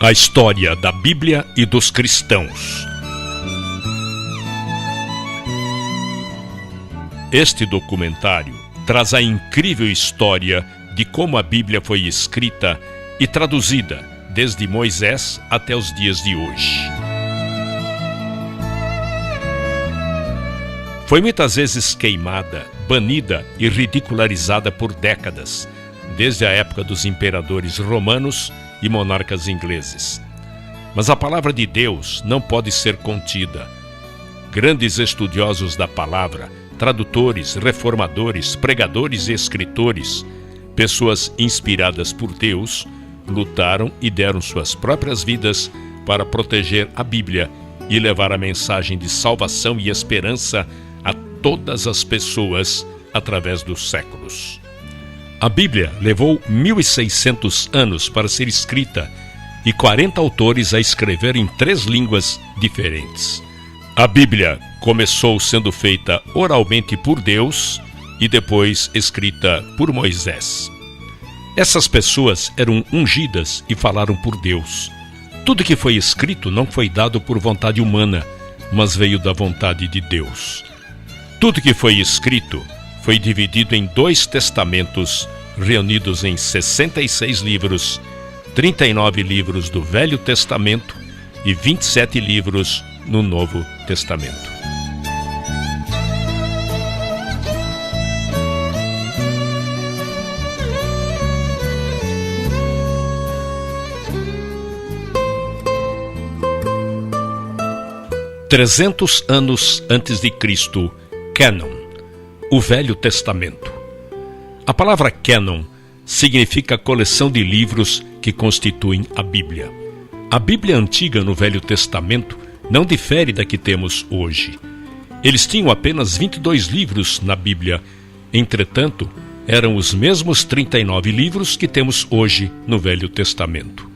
A história da Bíblia e dos cristãos. Este documentário traz a incrível história de como a Bíblia foi escrita e traduzida desde Moisés até os dias de hoje. Foi muitas vezes queimada, banida e ridicularizada por décadas, desde a época dos imperadores romanos e monarcas ingleses. Mas a palavra de Deus não pode ser contida. Grandes estudiosos da palavra, tradutores, reformadores, pregadores e escritores, pessoas inspiradas por Deus, lutaram e deram suas próprias vidas para proteger a Bíblia e levar a mensagem de salvação e esperança a todas as pessoas através dos séculos. A Bíblia levou 1.600 anos para ser escrita e 40 autores a escrever em 3 línguas diferentes. A Bíblia começou sendo feita oralmente por Deus e depois escrita por Moisés. Essas pessoas eram ungidas e falaram por Deus. Tudo que foi escrito não foi dado por vontade humana, mas veio da vontade de Deus. Tudo que foi escrito foi dividido em 2 testamentos, reunidos em 66 livros, 39 livros do Velho Testamento e 27 livros no Novo Testamento. "300 anos antes de Cristo, Cânon, o Velho Testamento. A palavra cânon significa coleção de livros que constituem a Bíblia. A Bíblia antiga no Velho Testamento não difere da que temos hoje. Eles tinham apenas 22 livros na Bíblia, entretanto, eram os mesmos 39 livros que temos hoje no Velho Testamento.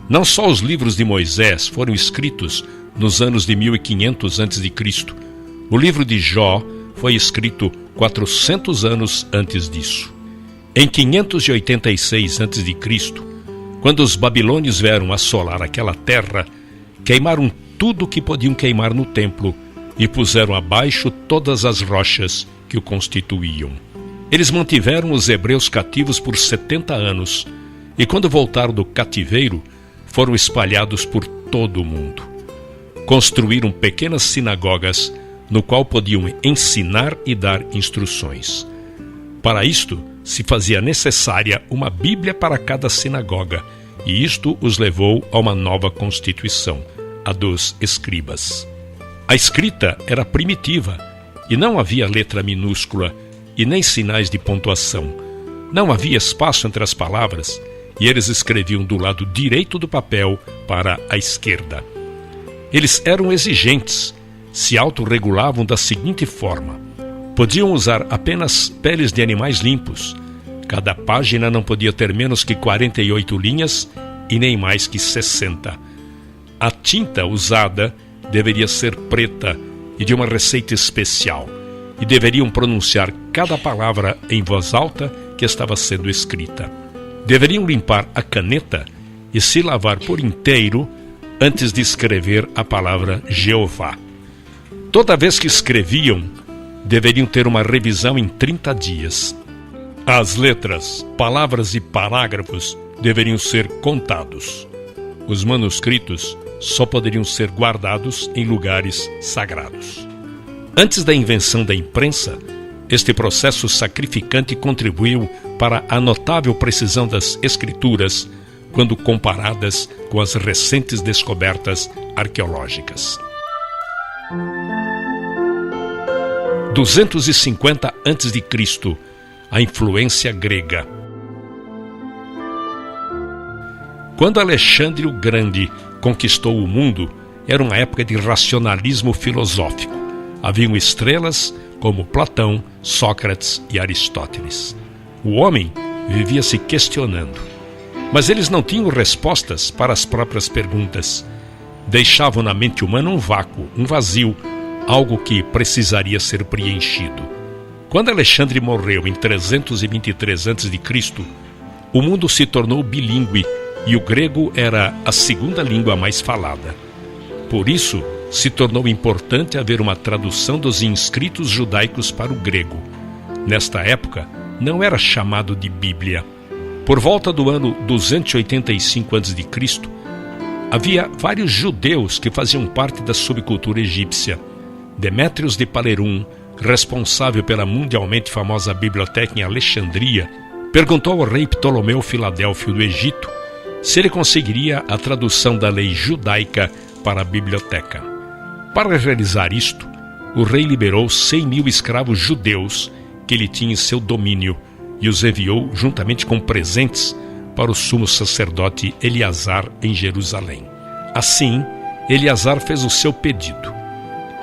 Não só os livros de Moisés foram escritos nos anos de 1500 a.C., o livro de Jó foi escrito 400 anos antes disso. Em 586 a.C., quando os babilônios vieram assolar aquela terra, queimaram tudo o que podiam queimar no templo e puseram abaixo todas as rochas que o constituíam. Eles mantiveram os hebreus cativos por 70 anos e quando voltaram do cativeiro, foram espalhados por todo o mundo. Construíram pequenas sinagogas no qual podiam ensinar e dar instruções. Para isto, se fazia necessária uma Bíblia para cada sinagoga, e isto os levou a uma nova constituição, a dos escribas. A escrita era primitiva, e não havia letra minúscula, e nem sinais de pontuação. Não havia espaço entre as palavras, e eles escreviam do lado direito do papel para a esquerda. Eles eram exigentes, se autorregulavam da seguinte forma: podiam usar apenas peles de animais limpos. Cada página não podia ter menos que 48 linhas e nem mais que 60. A tinta usada deveria ser preta e de uma receita especial, e deveriam pronunciar cada palavra em voz alta que estava sendo escrita. Deveriam limpar a caneta e se lavar por inteiro antes de escrever a palavra Jeová. Toda vez que escreviam, deveriam ter uma revisão em 30 dias. As letras, palavras e parágrafos deveriam ser contados. Os manuscritos só poderiam ser guardados em lugares sagrados. Antes da invenção da imprensa, este processo sacrificante contribuiu para a notável precisão das escrituras quando comparadas com as recentes descobertas arqueológicas. 250 a.C., a influência grega. Quando Alexandre o Grande conquistou o mundo, era uma época de racionalismo filosófico. Haviam estrelas como Platão, Sócrates e Aristóteles. O homem vivia se questionando, mas eles não tinham respostas para as próprias perguntas. Deixavam na mente humana um vácuo, um vazio, algo que precisaria ser preenchido. Quando Alexandre morreu em 323 a.C., o mundo se tornou bilíngue e o grego era a segunda língua mais falada. Por isso, se tornou importante haver uma tradução dos inscritos judaicos para o grego. Nesta época, não era chamado de Bíblia. Por volta do ano 285 a.C., havia vários judeus que faziam parte da subcultura egípcia. Demétrios de Palerum, responsável pela mundialmente famosa biblioteca em Alexandria, perguntou ao rei Ptolomeu Filadélfio do Egito se ele conseguiria a tradução da lei judaica para a biblioteca. Para realizar isto, o rei liberou 100.000 escravos judeus que ele tinha em seu domínio e os enviou juntamente com presentes para o sumo sacerdote Eleazar em Jerusalém. Assim, Eleazar fez o seu pedido.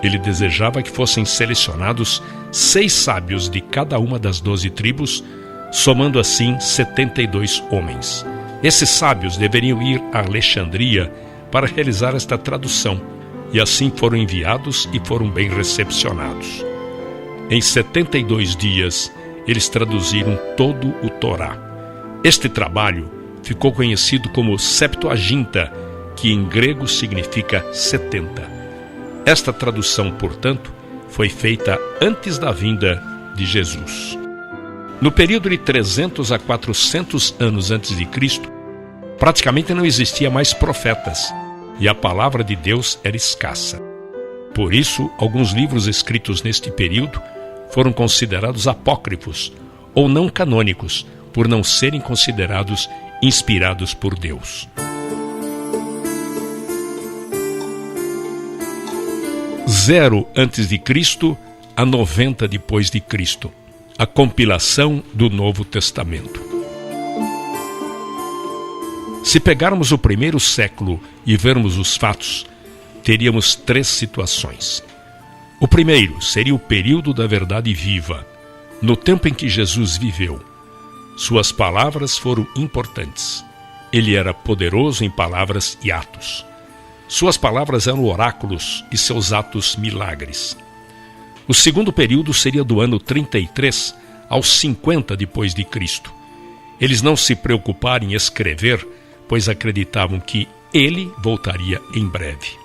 Ele desejava que fossem selecionados 6 sábios de cada uma das 12 tribos, somando assim 72 homens. Esses sábios deveriam ir a Alexandria para realizar esta tradução, e assim foram enviados e foram bem recepcionados. Em 72 dias, eles traduziram todo o Torá. Este trabalho ficou conhecido como Septuaginta, que em grego significa 70. Esta tradução, portanto, foi feita antes da vinda de Jesus. No período de 300 a 400 anos antes de Cristo, praticamente não existia mais profetas, e a palavra de Deus era escassa. Por isso, alguns livros escritos neste período foram considerados apócrifos ou não canônicos, por não serem considerados inspirados por Deus. 0 antes de Cristo a 90 depois de Cristo. A compilação do Novo Testamento. Se pegarmos o primeiro século e vermos os fatos, teríamos 3 situações. O primeiro seria o período da verdade viva, no tempo em que Jesus viveu. Suas palavras foram importantes. Ele era poderoso em palavras e atos. Suas palavras eram oráculos e seus atos milagres. O segundo período seria do ano 33 aos 50 depois de Cristo. Eles não se preocuparam em escrever, pois acreditavam que ele voltaria em breve.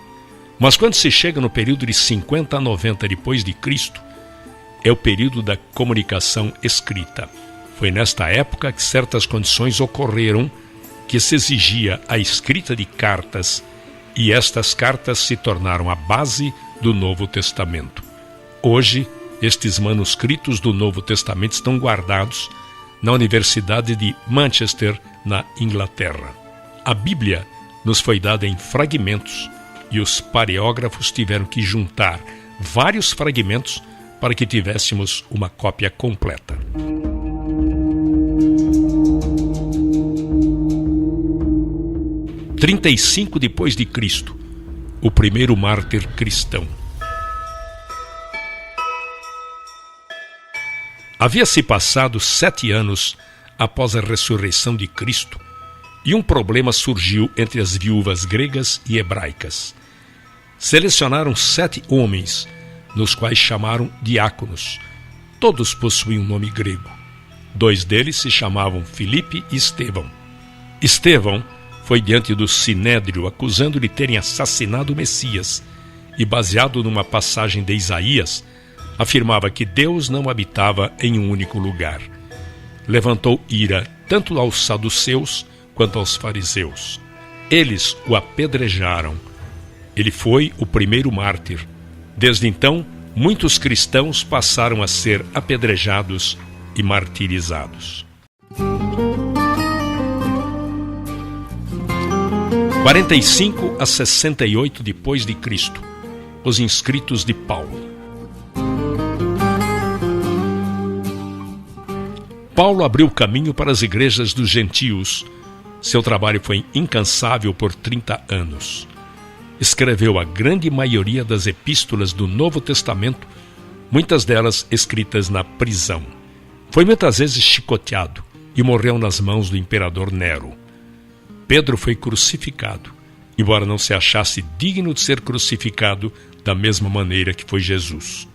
Mas quando se chega no período de 50 a 90 depois de Cristo, é o período da comunicação escrita. Foi nesta época que certas condições ocorreram que se exigia a escrita de cartas, e estas cartas se tornaram a base do Novo Testamento. Hoje, estes manuscritos do Novo Testamento estão guardados na Universidade de Manchester, na Inglaterra. A Bíblia nos foi dada em fragmentos e os paleógrafos tiveram que juntar vários fragmentos para que tivéssemos uma cópia completa. Em 35 depois de Cristo, o primeiro mártir cristão. Havia-se passado 7 anos após a ressurreição de Cristo e um problema surgiu entre as viúvas gregas e hebraicas. Selecionaram 7 homens, nos quais chamaram diáconos. Todos possuíam um nome grego. 2 deles se chamavam Filipe e Estevão. Estevão foi diante do Sinédrio acusando de terem assassinado o Messias e, baseado numa passagem de Isaías, afirmava que Deus não habitava em um único lugar. Levantou ira tanto aos saduceus quanto aos fariseus. Eles o apedrejaram. Ele foi o primeiro mártir. Desde então, muitos cristãos passaram a ser apedrejados e martirizados. 45 a 68 depois de Cristo. Os inscritos de Paulo. Paulo abriu caminho para as igrejas dos gentios. Seu trabalho foi incansável por 30 anos. Escreveu a grande maioria das epístolas do Novo Testamento, muitas delas escritas na prisão. Foi muitas vezes chicoteado e morreu nas mãos do imperador Nero. Pedro foi crucificado, embora não se achasse digno de ser crucificado da mesma maneira que foi Jesus.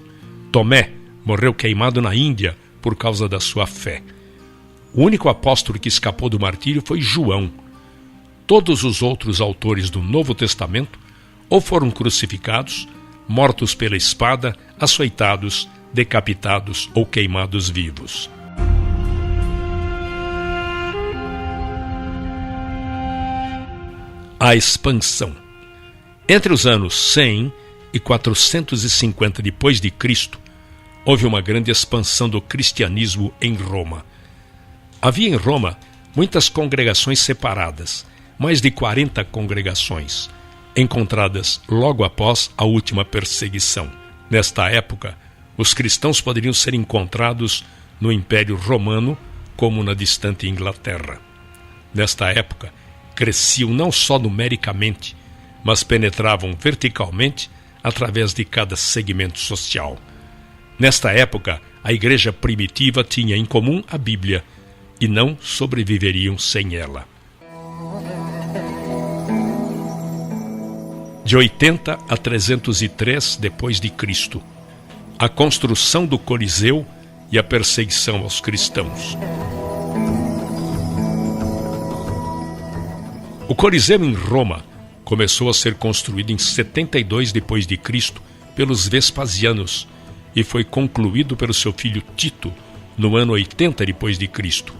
Tomé morreu queimado na Índia por causa da sua fé. O único apóstolo que escapou do martírio foi João. Todos os outros autores do Novo Testamento ou foram crucificados, mortos pela espada, açoitados, decapitados ou queimados vivos. A expansão. Entre os anos 100 e 450 depois de Cristo, houve uma grande expansão do cristianismo em Roma. Havia em Roma muitas congregações separadas, mais de 40 congregações, encontradas logo após a última perseguição. Nesta época, os cristãos poderiam ser encontrados no Império Romano como na distante Inglaterra. Nesta época, cresciam não só numericamente, mas penetravam verticalmente através de cada segmento social. Nesta época, a igreja primitiva tinha em comum a Bíblia e não sobreviveriam sem ela. De 80 a 303 depois de Cristo, a construção do Coliseu e a perseguição aos cristãos. O Coliseu em Roma começou a ser construído em 72 depois de Cristo pelos Vespasianos e foi concluído pelo seu filho Tito no ano 80 depois de Cristo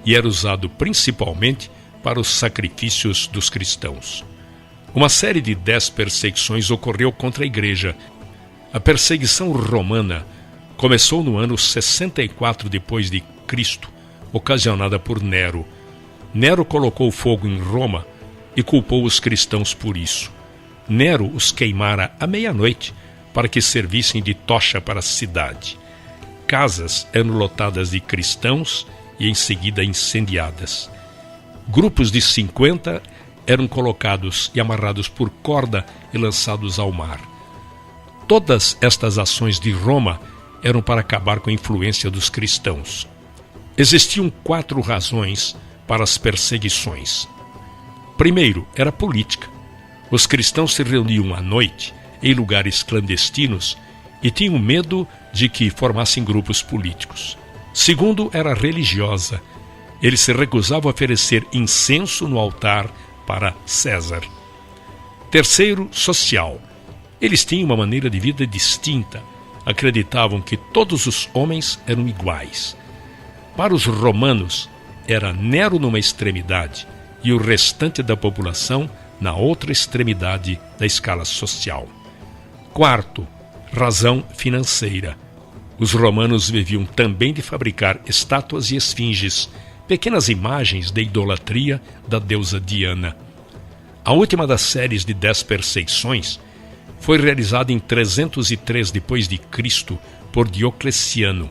e era usado principalmente para os sacrifícios dos cristãos. Uma série de 10 perseguições ocorreu contra a igreja. A perseguição romana começou no ano 64 depois de Cristo, ocasionada por Nero. Nero colocou fogo em Roma e culpou os cristãos por isso. Nero os queimara à meia-noite para que servissem de tocha para a cidade. Casas eram lotadas de cristãos e em seguida incendiadas. Grupos de 50 eram colocados e amarrados por corda e lançados ao mar. Todas estas ações de Roma eram para acabar com a influência dos cristãos. Existiam 4 razões para as perseguições. Primeiro, era política. Os cristãos se reuniam à noite em lugares clandestinos e tinham medo de que formassem grupos políticos. Segundo, era religiosa. Eles se recusavam a oferecer incenso no altar para César. Terceiro, social. Eles tinham uma maneira de vida distinta. Acreditavam que todos os homens eram iguais. Para os romanos, era Nero numa extremidade e o restante da população na outra extremidade da escala social. Quarto, razão financeira. Os romanos viviam também de fabricar estátuas e esfinges, pequenas imagens de idolatria da deusa Diana. A última das séries de 10 perseguições foi realizada em 303 depois de Cristo por Diocleciano.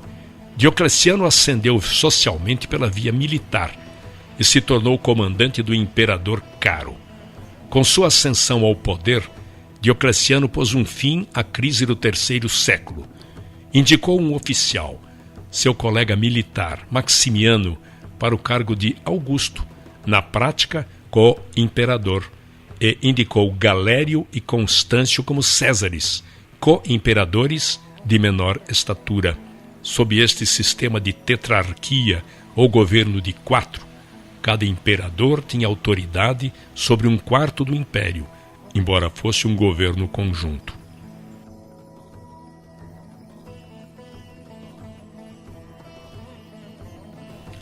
Diocleciano ascendeu socialmente pela via militar e se tornou comandante do imperador Caro. Com sua ascensão ao poder, Diocleciano pôs um fim à crise do terceiro século. Indicou um oficial, seu colega militar, Maximiano, para o cargo de Augusto, na prática, co-imperador, e indicou Galério e Constâncio como Césares, co-imperadores de menor estatura. Sob este sistema de tetrarquia, ou governo de 4, cada imperador tinha autoridade sobre 1/4 do império, embora fosse um governo conjunto.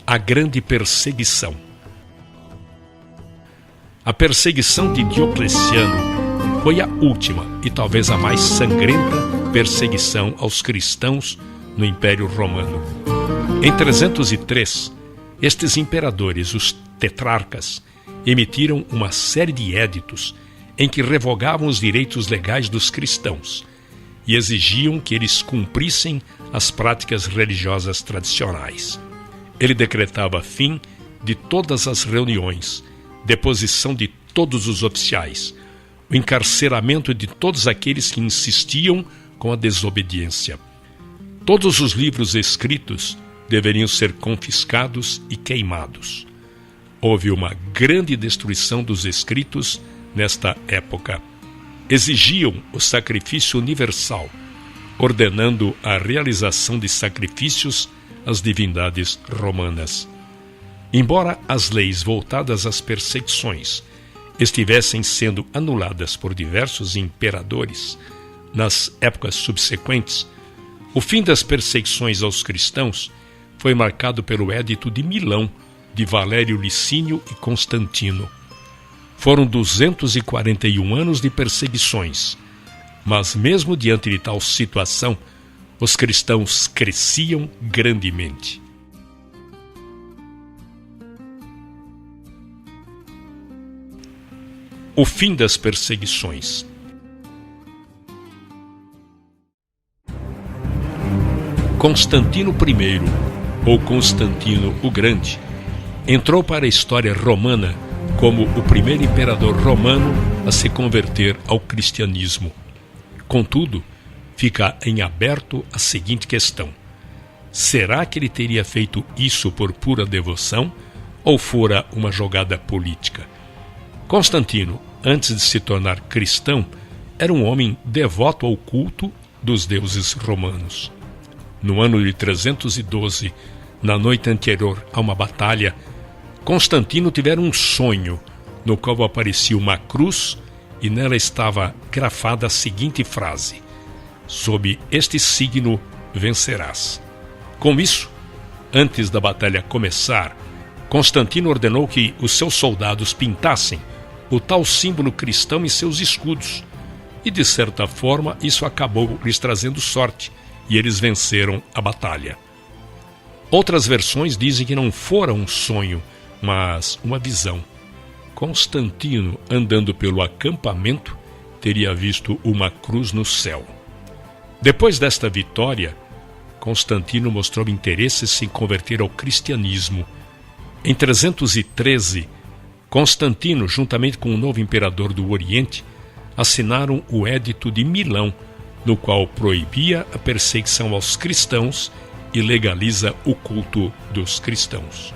A grande perseguição. A perseguição de Diocleciano foi a última e talvez a mais sangrenta perseguição aos cristãos no Império Romano. Em 303, estes imperadores, os tetrarcas, emitiram uma série de éditos em que revogavam os direitos legais dos cristãos e exigiam que eles cumprissem as práticas religiosas tradicionais. Ele decretava fim de todas as reuniões, deposição de todos os oficiais, o encarceramento de todos aqueles que insistiam com a desobediência. Todos os livros escritos deveriam ser confiscados e queimados. Houve uma grande destruição dos escritos nesta época. Exigiam o sacrifício universal, ordenando a realização de sacrifícios às divindades romanas. Embora as leis voltadas às perseguições estivessem sendo anuladas por diversos imperadores nas épocas subsequentes, o fim das perseguições aos cristãos foi marcado pelo Édito de Milão de Valério Licínio e Constantino. Foram 241 anos de perseguições, mas mesmo diante de tal situação, os cristãos cresciam grandemente. O fim das perseguições. Constantino I, ou Constantino o Grande, entrou para a história romana como o primeiro imperador romano a se converter ao cristianismo. Contudo, fica em aberto a seguinte questão: será que ele teria feito isso por pura devoção ou fora uma jogada política? Constantino, antes de se tornar cristão, era um homem devoto ao culto dos deuses romanos. No ano de 312, na noite anterior a uma batalha, Constantino tivera um sonho no qual aparecia uma cruz e nela estava grafada a seguinte frase: sob este signo vencerás. Com isso, antes da batalha começar, Constantino ordenou que os seus soldados pintassem o tal símbolo cristão em seus escudos, e de certa forma isso acabou lhes trazendo sorte, e eles venceram a batalha. Outras versões dizem que não fora um sonho, mas uma visão. Constantino, andando pelo acampamento, teria visto uma cruz no céu. Depois desta vitória, Constantino mostrou interesse em se converter ao cristianismo. Em 313, Constantino, juntamente com o novo imperador do Oriente, assinaram o Édito de Milão, no qual proibia a perseguição aos cristãos e legaliza o culto dos cristãos.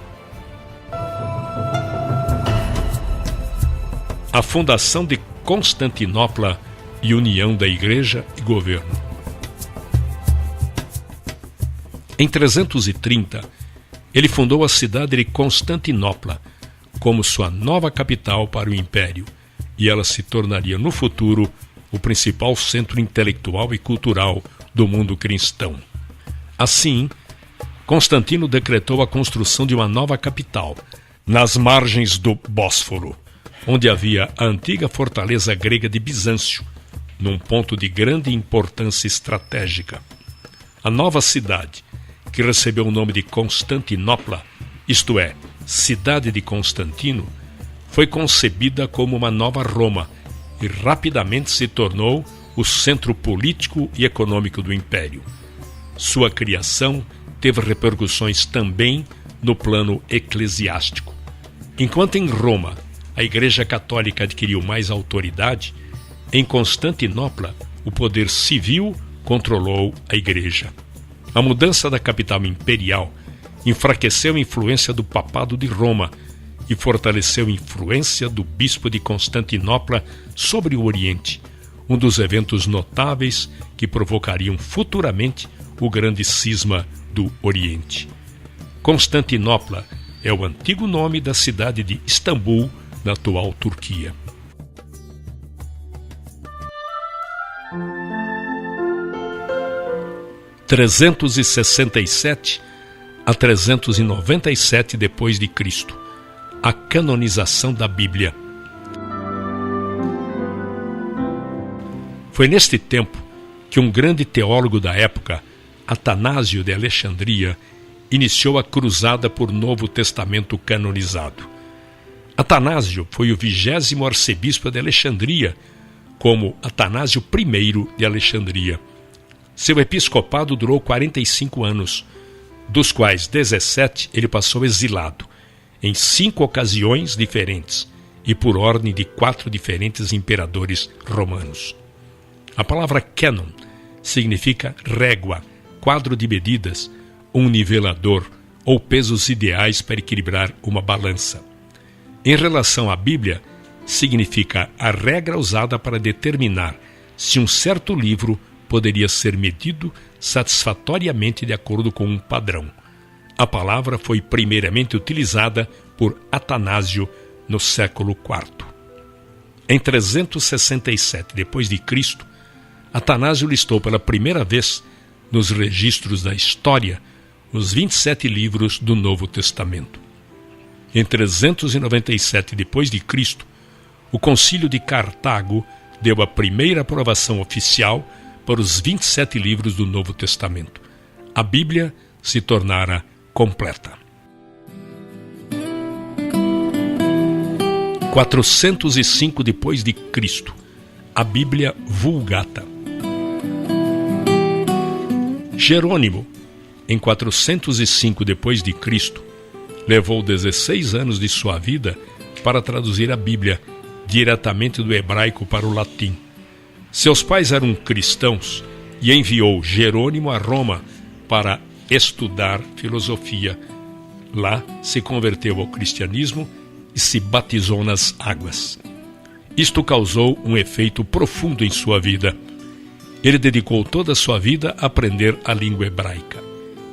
A fundação de Constantinopla e união da Igreja e governo. Em 330, ele fundou a cidade de Constantinopla como sua nova capital para o Império, e ela se tornaria no futuro o principal centro intelectual e cultural do mundo cristão. Assim, Constantino decretou a construção de uma nova capital, nas margens do Bósforo, onde havia a antiga fortaleza grega de Bizâncio, num ponto de grande importância estratégica. A nova cidade, que recebeu o nome de Constantinopla, isto é, Cidade de Constantino, foi concebida como uma nova Roma e rapidamente se tornou o centro político e econômico do Império. Sua criação teve repercussões também no plano eclesiástico. Enquanto em Roma a Igreja Católica adquiriu mais autoridade, em Constantinopla o poder civil controlou a Igreja. A mudança da capital imperial enfraqueceu a influência do Papado de Roma e fortaleceu a influência do Bispo de Constantinopla sobre o Oriente, um dos eventos notáveis que provocariam futuramente o grande cisma do Oriente. Constantinopla é o antigo nome da cidade de Istambul, na atual Turquia. – 367 a 397 depois de Cristo, a canonização da Bíblia. Foi neste tempo que um grande teólogo da época, Atanásio de Alexandria, iniciou a cruzada por Novo Testamento canonizado. Atanásio foi o 20º arcebispo de Alexandria, como Atanásio I de Alexandria. Seu episcopado durou 45 anos, dos quais 17 ele passou exilado, em 5 ocasiões diferentes e por ordem de 4 diferentes imperadores romanos. A palavra cânon significa régua, quadro de medidas, um nivelador ou pesos ideais para equilibrar uma balança. Em relação à Bíblia, significa a regra usada para determinar se um certo livro poderia ser medido satisfatoriamente de acordo com um padrão. A palavra foi primeiramente utilizada por Atanásio no século IV. Em 367 d.C., Atanásio listou pela primeira vez nos registros da história os 27 livros do Novo Testamento. Em 397 d.C., o Concílio de Cartago deu a primeira aprovação oficial para os 27 livros do Novo Testamento. A Bíblia se tornara completa. 405 d.C., a Bíblia Vulgata. Jerônimo, em 405 d.C., levou 16 anos de sua vida para traduzir a Bíblia diretamente do hebraico para o latim. Seus pais eram cristãos e enviou Jerônimo a Roma para estudar filosofia. Lá se converteu ao cristianismo e se batizou nas águas. Isto causou um efeito profundo em sua vida. Ele dedicou toda a sua vida a aprender a língua hebraica.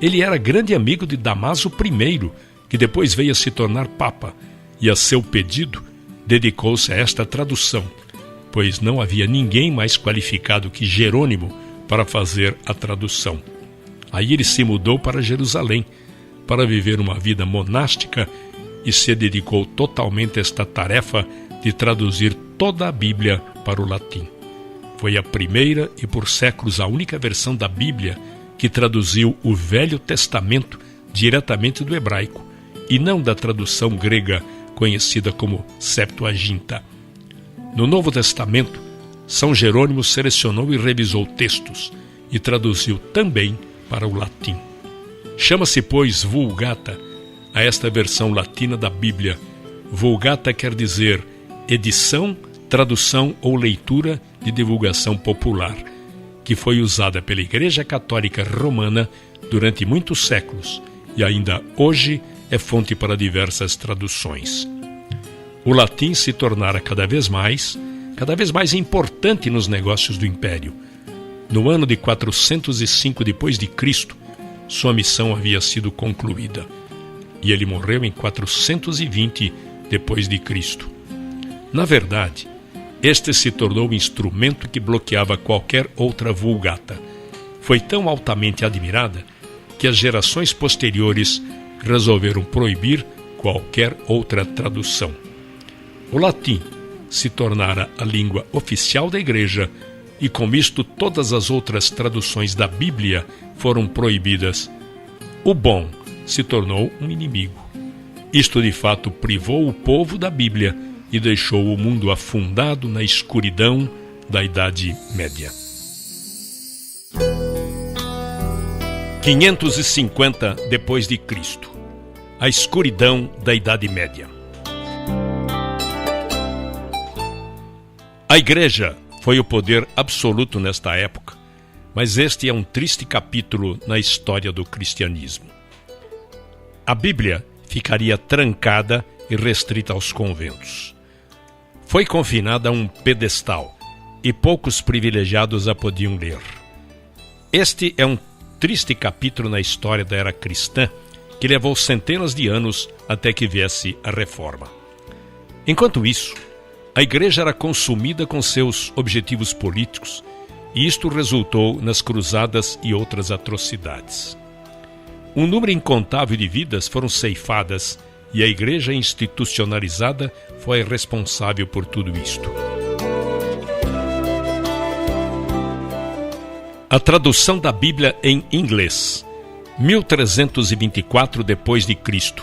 Ele era grande amigo de Damaso I, que depois veio a se tornar papa, e a seu pedido dedicou-se a esta tradução, pois não havia ninguém mais qualificado que Jerônimo para fazer a tradução. Aí ele se mudou para Jerusalém para viver uma vida monástica e se dedicou totalmente a esta tarefa de traduzir toda a Bíblia para o latim. Foi a primeira e por séculos a única versão da Bíblia que traduziu o Velho Testamento diretamente do hebraico e não da tradução grega conhecida como Septuaginta. No Novo Testamento, São Jerônimo selecionou e revisou textos e traduziu também para o latim. Chama-se, pois, Vulgata a esta versão latina da Bíblia. Vulgata quer dizer edição, tradução ou leitura de divulgação popular, que foi usada pela Igreja Católica Romana durante muitos séculos e ainda hoje é fonte para diversas traduções. O latim se tornara cada vez mais importante nos negócios do Império. No ano de 405 d.C., sua missão havia sido concluída e ele morreu em 420 d.C. Na verdade, este se tornou um instrumento que bloqueava qualquer outra vulgata. Foi tão altamente admirada que as gerações posteriores resolveram proibir qualquer outra tradução. O latim se tornara a língua oficial da Igreja e, com isto, todas as outras traduções da Bíblia foram proibidas. O bom se tornou um inimigo. Isto, de fato, privou o povo da Bíblia e deixou o mundo afundado na escuridão da Idade Média. 550 d.C., a escuridão da Idade Média. A Igreja foi o poder absoluto nesta época, mas este é um triste capítulo na história do cristianismo. A Bíblia ficaria trancada e restrita aos conventos. Foi confinada a um pedestal e poucos privilegiados a podiam ler. Este é um triste capítulo na história da era cristã que levou centenas de anos até que viesse a Reforma. Enquanto isso, a Igreja era consumida com seus objetivos políticos e isto resultou nas cruzadas e outras atrocidades. Um número incontável de vidas foram ceifadas e a Igreja institucionalizada foi responsável por tudo isto. A tradução da Bíblia em inglês, 1324 d.C.,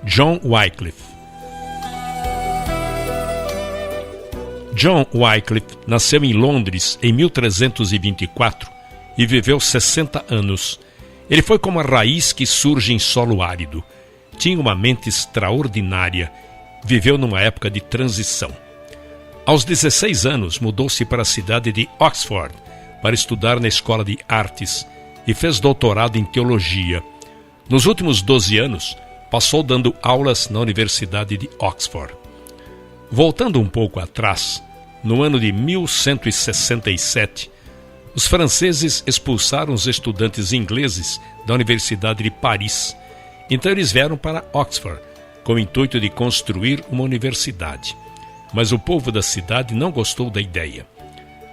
John Wycliffe. John Wycliffe nasceu em Londres em 1324 e viveu 60 anos. Ele foi como a raiz que surge em solo árido. Tinha uma mente extraordinária. Viveu numa época de transição. Aos 16 anos, mudou-se para a cidade de Oxford para estudar na Escola de Artes e fez doutorado em teologia. Nos últimos 12 anos, passou dando aulas na Universidade de Oxford. Voltando um pouco atrás, no ano de 1167, os franceses expulsaram os estudantes ingleses da Universidade de Paris. Então eles vieram para Oxford, com o intuito de construir uma universidade. mas o povo da cidade não gostou da ideia.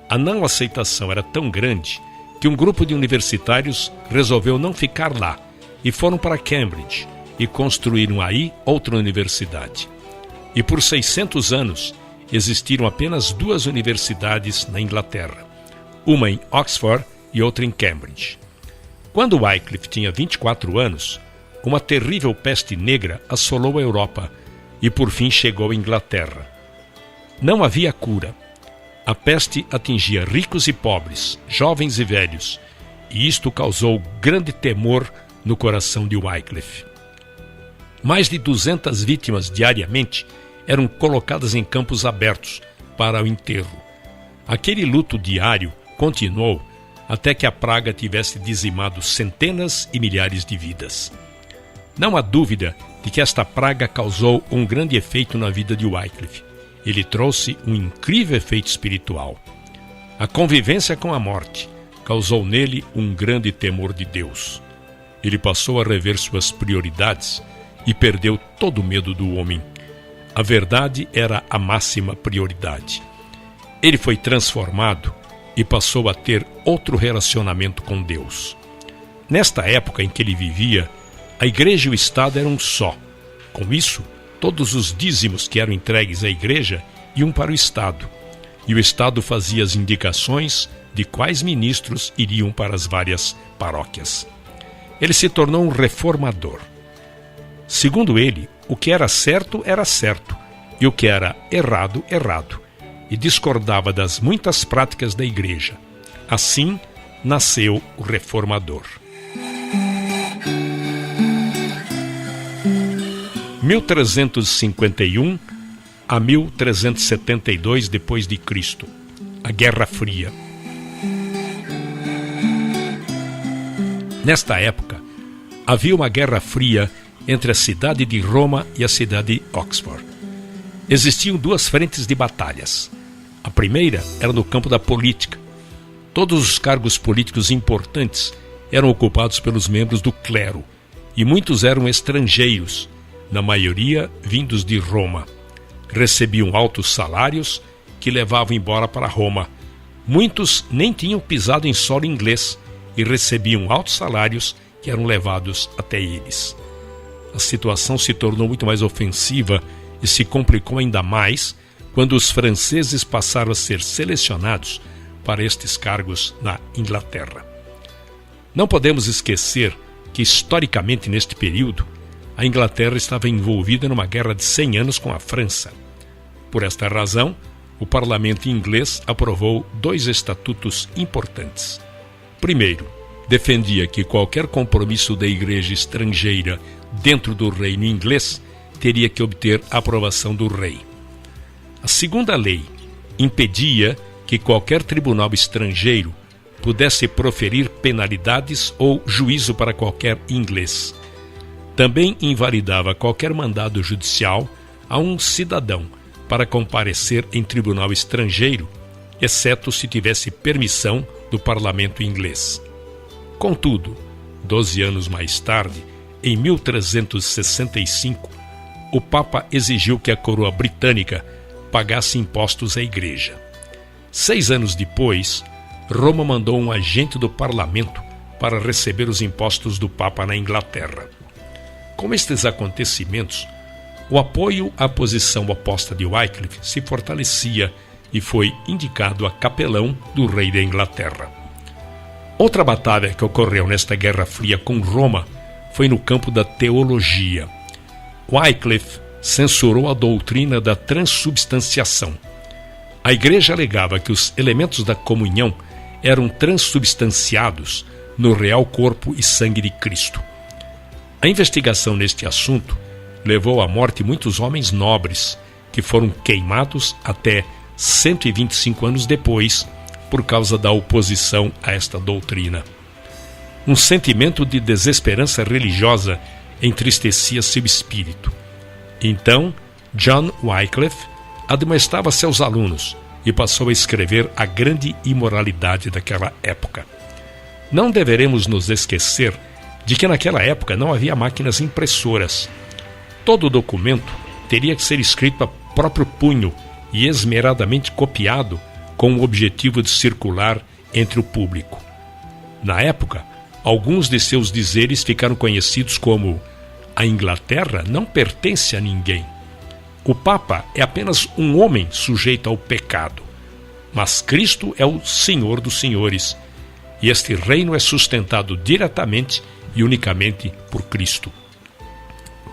A não aceitação era tão grande que um grupo de universitários resolveu não ficar lá e foram para Cambridge e construíram aí outra universidade. E por 600 anos existiram apenas 2 universidades na Inglaterra, uma em Oxford e outra em Cambridge. Quando Wycliffe tinha 24 anos, uma terrível peste negra assolou a Europa e por fim chegou à Inglaterra. Não havia cura. A peste atingia ricos e pobres, jovens e velhos, e isto causou grande temor no coração de Wycliffe. Mais de 200 vítimas diariamente eram colocadas em campos abertos para o enterro. Aquele luto diário continuou até que a praga tivesse dizimado centenas e milhares de vidas. Não há dúvida de que esta praga causou um grande efeito na vida de Wycliffe. Ele trouxe um incrível efeito espiritual. A convivência com a morte causou nele um grande temor de Deus. Ele passou a rever suas prioridades e perdeu todo o medo do homem. A verdade era a máxima prioridade. Ele foi transformado e passou a ter outro relacionamento com Deus. Nesta época em que ele vivia, a igreja e o Estado eram um só. Com isso, todos os dízimos que eram entregues à igreja iam para o Estado, e o Estado fazia as indicações de quais ministros iriam para as várias paróquias. Ele se tornou um reformador. Segundo ele, o que era certo, e o que era errado, errado, e discordava das muitas práticas da igreja. Assim, nasceu o reformador. 1351 a 1372 depois de Cristo, a Guerra Fria. Nesta época, havia uma guerra fria entre a cidade de Roma e a cidade de Oxford. Existiam 2 frentes de batalhas. A primeira era no campo da política. Todos os cargos políticos importantes eram ocupados pelos membros do clero, e muitos eram estrangeiros, na maioria vindos de Roma. Recebiam altos salários que levavam embora para Roma. Muitos nem tinham pisado em solo inglês e recebiam altos salários que eram levados até eles. A situação se tornou muito mais ofensiva e se complicou ainda mais quando os franceses passaram a ser selecionados para estes cargos na Inglaterra. Não podemos esquecer que, historicamente, neste período, a Inglaterra estava envolvida numa guerra de 100 anos com a França. Por esta razão, o parlamento inglês aprovou 2 estatutos importantes. Primeiro, defendia que qualquer compromisso da igreja estrangeira dentro do reino inglês teria que obter a aprovação do rei. A segunda lei impedia que qualquer tribunal estrangeiro pudesse proferir penalidades ou juízo para qualquer inglês. Também invalidava qualquer mandado judicial a um cidadão para comparecer em tribunal estrangeiro, exceto se tivesse permissão do parlamento inglês. Contudo, 12 anos mais tarde, em 1365, o Papa exigiu que a coroa britânica pagasse impostos à igreja. 6 anos depois, Roma mandou um agente do parlamento para receber os impostos do Papa na Inglaterra. Com estes acontecimentos, o apoio à posição oposta de Wycliffe se fortalecia e foi indicado a capelão do rei da Inglaterra. Outra batalha que ocorreu nesta Guerra Fria com Roma foi no campo da teologia. Wycliffe censurou a doutrina da transubstanciação. A igreja alegava que os elementos da comunhão eram transubstanciados no real corpo e sangue de Cristo. A investigação neste assunto levou à morte muitos homens nobres, que foram queimados até 125 anos depois, por causa da oposição a esta doutrina. Um sentimento de desesperança religiosa entristecia seu espírito. Então, John Wycliffe admoestava seus alunos e passou a escrever a grande imoralidade daquela época. Não deveremos nos esquecer de que naquela época não havia máquinas impressoras. Todo documento teria que ser escrito a próprio punho e esmeradamente copiado com o objetivo de circular entre o público. Na época, alguns de seus dizeres ficaram conhecidos como: a Inglaterra não pertence a ninguém. O Papa é apenas um homem sujeito ao pecado. Mas Cristo é o Senhor dos senhores, e este reino é sustentado diretamente e unicamente por Cristo.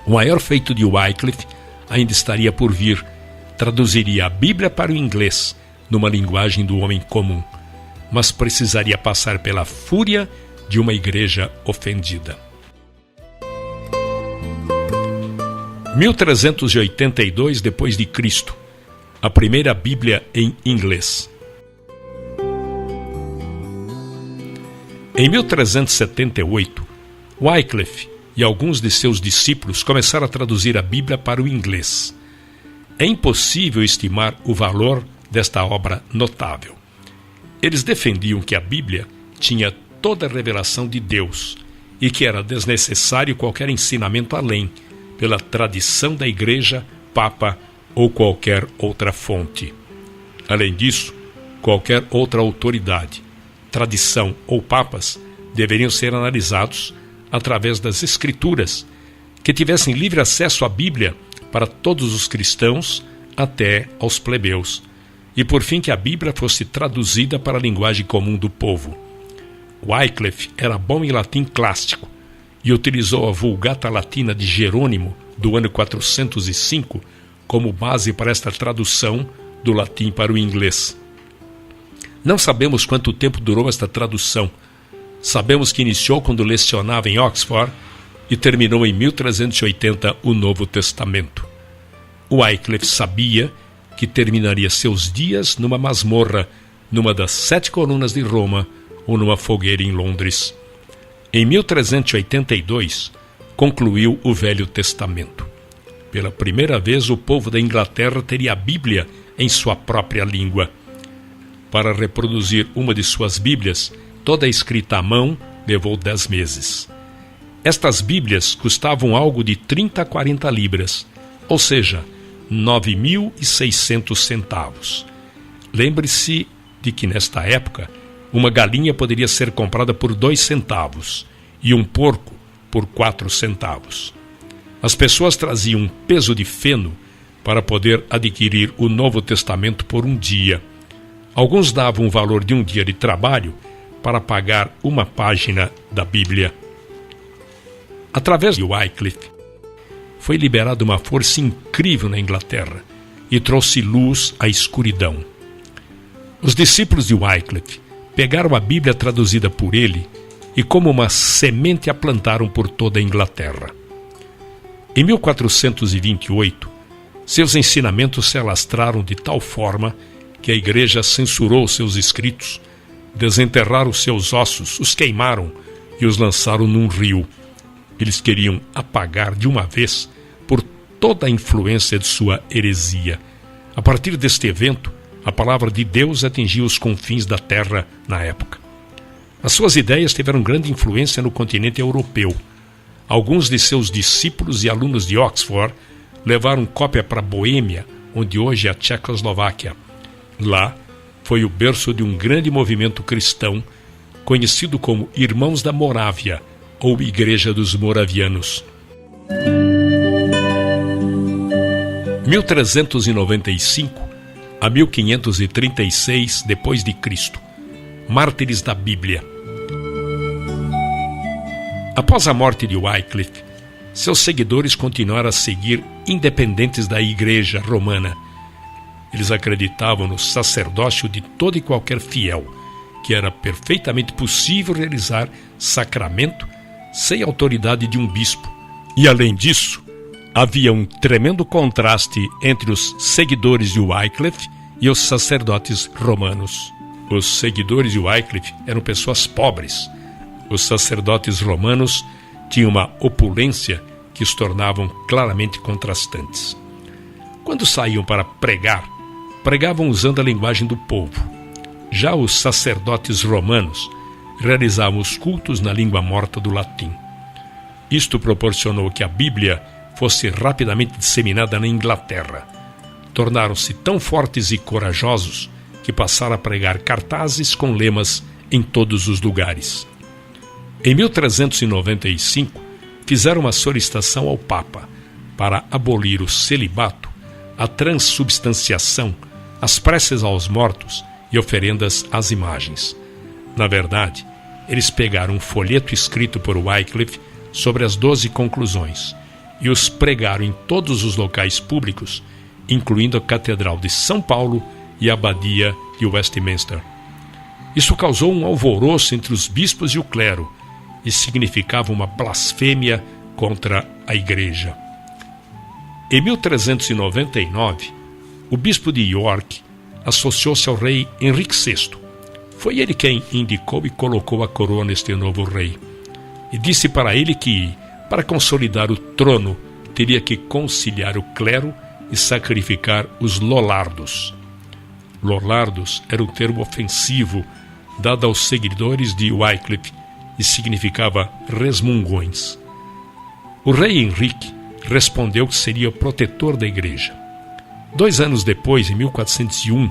O maior feito de Wycliffe ainda estaria por vir. Traduziria a Bíblia para o inglês, numa linguagem do homem comum, mas precisaria passar pela fúria de uma igreja ofendida. 1382 depois de Cristo, a primeira Bíblia em inglês. Em 1378, Wycliffe e alguns de seus discípulos começaram a traduzir a Bíblia para o inglês. É impossível estimar o valor desta obra notável. Eles defendiam que a Bíblia tinha toda a revelação de Deus e que era desnecessário qualquer ensinamento além, pela tradição da Igreja, Papa ou qualquer outra fonte. Além disso, qualquer outra autoridade, tradição ou papas deveriam ser analisados através das Escrituras, que tivessem livre acesso à Bíblia para todos os cristãos até aos plebeus, e por fim que a Bíblia fosse traduzida para a linguagem comum do povo. Wycliffe era bom em latim clássico e utilizou a Vulgata Latina de Jerônimo do ano 405 como base para esta tradução do latim para o inglês. Não sabemos quanto tempo durou esta tradução. Sabemos que iniciou quando lecionava em Oxford e terminou em 1380 o Novo Testamento. Wycliffe sabia que terminaria seus dias numa masmorra, numa das 7 colunas de Roma ou numa fogueira em Londres. Em 1382, concluiu o Velho Testamento. Pela primeira vez, o povo da Inglaterra teria a Bíblia em sua própria língua. Para reproduzir uma de suas Bíblias, toda escrita à mão, levou 10 meses. Estas Bíblias custavam algo de 30 a 40 libras, ou seja, 9.600 centavos. Lembre-se de que, nesta época, uma galinha poderia ser comprada por 2 centavos e um porco por 4 centavos. As pessoas traziam um peso de feno para poder adquirir o Novo Testamento por um dia. Alguns davam o valor de um dia de trabalho para pagar uma página da Bíblia. Através de Wycliffe, foi liberada uma força incrível na Inglaterra e trouxe luz à escuridão. Os discípulos de Wycliffe pegaram a Bíblia traduzida por ele e como uma semente a plantaram por toda a Inglaterra. Em 1428, seus ensinamentos se alastraram de tal forma que a Igreja censurou seus escritos, desenterraram seus ossos, os queimaram e os lançaram num rio. Eles queriam apagar de uma vez por toda a influência de sua heresia. A partir deste evento, a palavra de Deus atingiu os confins da terra na época. As suas ideias tiveram grande influência no continente europeu. Alguns de seus discípulos e alunos de Oxford levaram cópia para Boêmia, onde hoje é a Tchecoslováquia. Lá foi o berço de um grande movimento cristão, conhecido como Irmãos da Morávia, ou Igreja dos Moravianos. 1395 a 1536 depois de Cristo. Mártires da Bíblia. Após a morte de Wycliffe, seus seguidores continuaram a seguir independentes da Igreja Romana. Eles acreditavam no sacerdócio de todo e qualquer fiel, que era perfeitamente possível realizar sacramento sem autoridade de um bispo. E além disso, havia um tremendo contraste entre os seguidores de Wycliffe e os sacerdotes romanos. Os seguidores de Wycliffe eram pessoas pobres. Os sacerdotes romanos tinham uma opulência que os tornavam claramente contrastantes. Quando saíam para pregar, pregavam usando a linguagem do povo. Já os sacerdotes romanos realizavam os cultos na língua morta do latim. Isto proporcionou que a Bíblia fosse rapidamente disseminada na Inglaterra. tornaram-se tão fortes e corajosos que passaram a pregar cartazes com lemas em todos os lugares. Em 1395, fizeram uma solicitação ao Papa para abolir o celibato, a transubstanciação, as preces aos mortos e oferendas às imagens. Na verdade, eles pegaram um folheto escrito por Wycliffe sobre as 12 conclusões e os pregaram em todos os locais públicos, incluindo a Catedral de São Paulo e a Abadia de Westminster. Isso causou um alvoroço entre os bispos e o clero e significava uma blasfêmia contra a Igreja. Em 1399, o bispo de York associou-se ao rei Henrique VI. Foi ele quem indicou e colocou a coroa neste novo rei. E disse para ele que, para consolidar o trono, teria que conciliar o clero e sacrificar os lollardos. Lollardos era um termo ofensivo dado aos seguidores de Wycliffe e significava resmungões. O rei Henrique respondeu que seria o protetor da igreja. 2 anos depois, em 1401,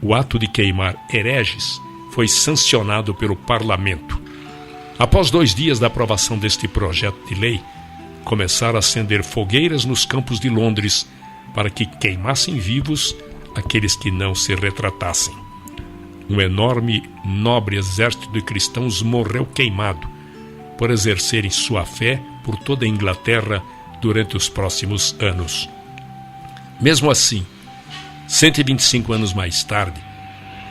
o ato de queimar hereges foi sancionado pelo parlamento. Após 2 dias da aprovação deste projeto de lei, começaram a acender fogueiras nos campos de Londres para que queimassem vivos aqueles que não se retratassem. Um enorme, nobre exército de cristãos morreu queimado por exercerem sua fé por toda a Inglaterra durante os próximos anos. Mesmo assim, 125 anos mais tarde,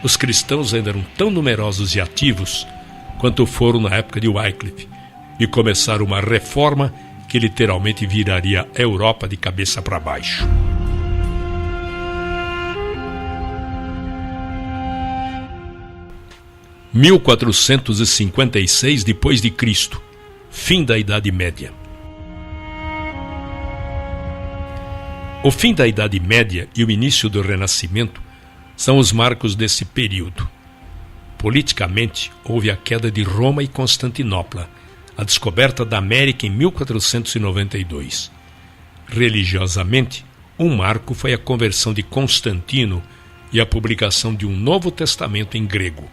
os cristãos ainda eram tão numerosos e ativos quanto foram na época de Wycliffe e começaram uma reforma que literalmente viraria a Europa de cabeça para baixo. Em 1456 depois de Cristo, fim da Idade Média. O fim da Idade Média e o início do Renascimento são os marcos desse período. Politicamente, houve a queda de Roma e Constantinopla, a descoberta da América em 1492. Religiosamente, um marco foi a conversão de Constantino e a publicação de um Novo Testamento em grego.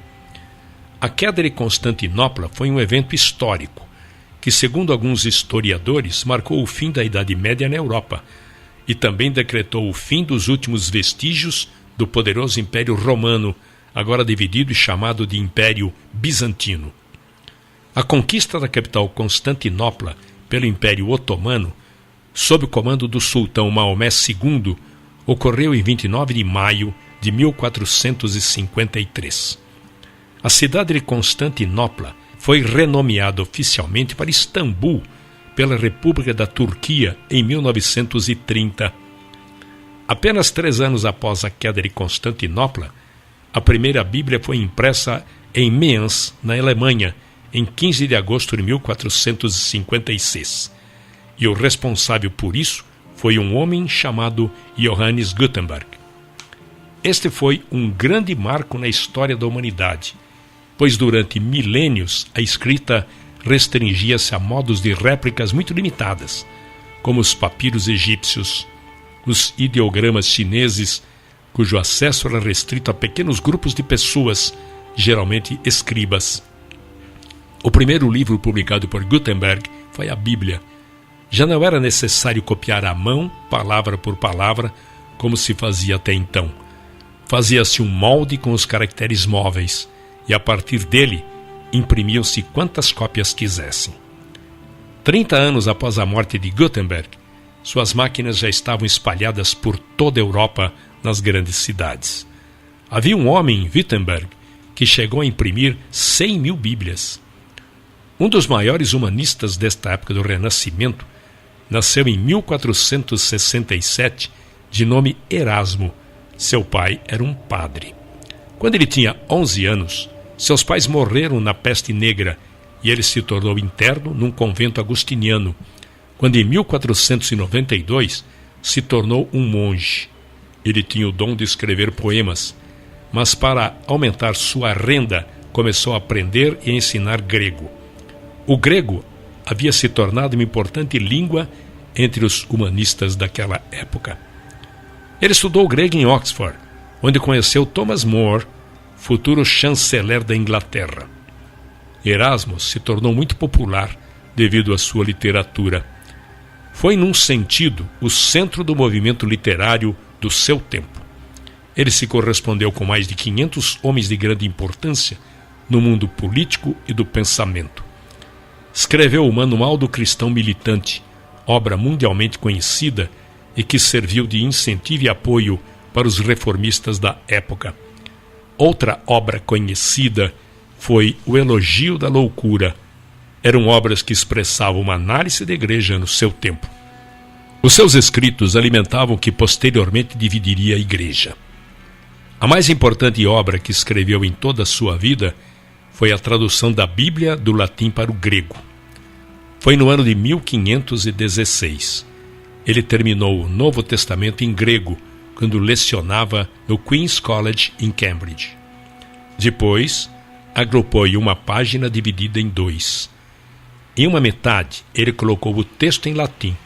A queda de Constantinopla foi um evento histórico que, segundo alguns historiadores, marcou o fim da Idade Média na Europa e também decretou o fim dos últimos vestígios do poderoso Império Romano, agora dividido e chamado de Império Bizantino. A conquista da capital Constantinopla pelo Império Otomano, sob o comando do sultão Maomé II, ocorreu em 29 de maio de 1453. A cidade de Constantinopla foi renomeada oficialmente para Istambul pela República da Turquia em 1930. Apenas 3 anos após a queda de Constantinopla, a primeira Bíblia foi impressa em Mayence, na Alemanha, em 15 de agosto de 1456. E o responsável por isso foi um homem chamado Johannes Gutenberg. Este foi um grande marco na história da humanidade, pois durante milênios a escrita restringia-se a modos de réplicas muito limitadas, como os papiros egípcios, os ideogramas chineses, cujo acesso era restrito a pequenos grupos de pessoas, geralmente escribas. O primeiro livro publicado por Gutenberg foi a Bíblia. Já não era necessário copiar à mão, palavra por palavra, como se fazia até então. Fazia-se um molde com os caracteres móveis, e a partir dele imprimiam-se quantas cópias quisessem. 30 anos após a morte de Gutenberg, suas máquinas já estavam espalhadas por toda a Europa, nas grandes cidades. Havia um homem em Wittenberg que chegou a imprimir 100.000 Bíblias. Um dos maiores humanistas desta época do Renascimento nasceu em 1467, de nome Erasmo. Seu pai era um padre. Quando ele tinha 11 anos, seus pais morreram na peste negra e ele se tornou interno num convento agostiniano, quando em 1492 se tornou um monge. Ele tinha o dom de escrever poemas, mas para aumentar sua renda começou a aprender e a ensinar grego. O grego havia se tornado uma importante língua entre os humanistas daquela época. Ele estudou grego em Oxford, onde conheceu Thomas More, futuro chanceler da Inglaterra. Erasmo se tornou muito popular devido à sua literatura. Foi, num sentido, o centro do movimento literário do seu tempo. Ele se correspondeu com mais de 500 homens de grande importância no mundo político e do pensamento. Escreveu o Manual do Cristão Militante, obra mundialmente conhecida e que serviu de incentivo e apoio para os reformistas da época. Outra obra conhecida foi O Elogio da Loucura. Eram obras que expressavam uma análise da igreja no seu tempo. Os seus escritos alimentavam o que posteriormente dividiria a igreja. A mais importante obra que escreveu em toda a sua vida foi a tradução da Bíblia do latim para o grego. Foi no ano de 1516. Ele terminou o Novo Testamento em grego, quando lecionava no Queen's College em Cambridge. Depois, agrupou em uma página dividida em dois. Em uma metade, ele colocou o texto em latim,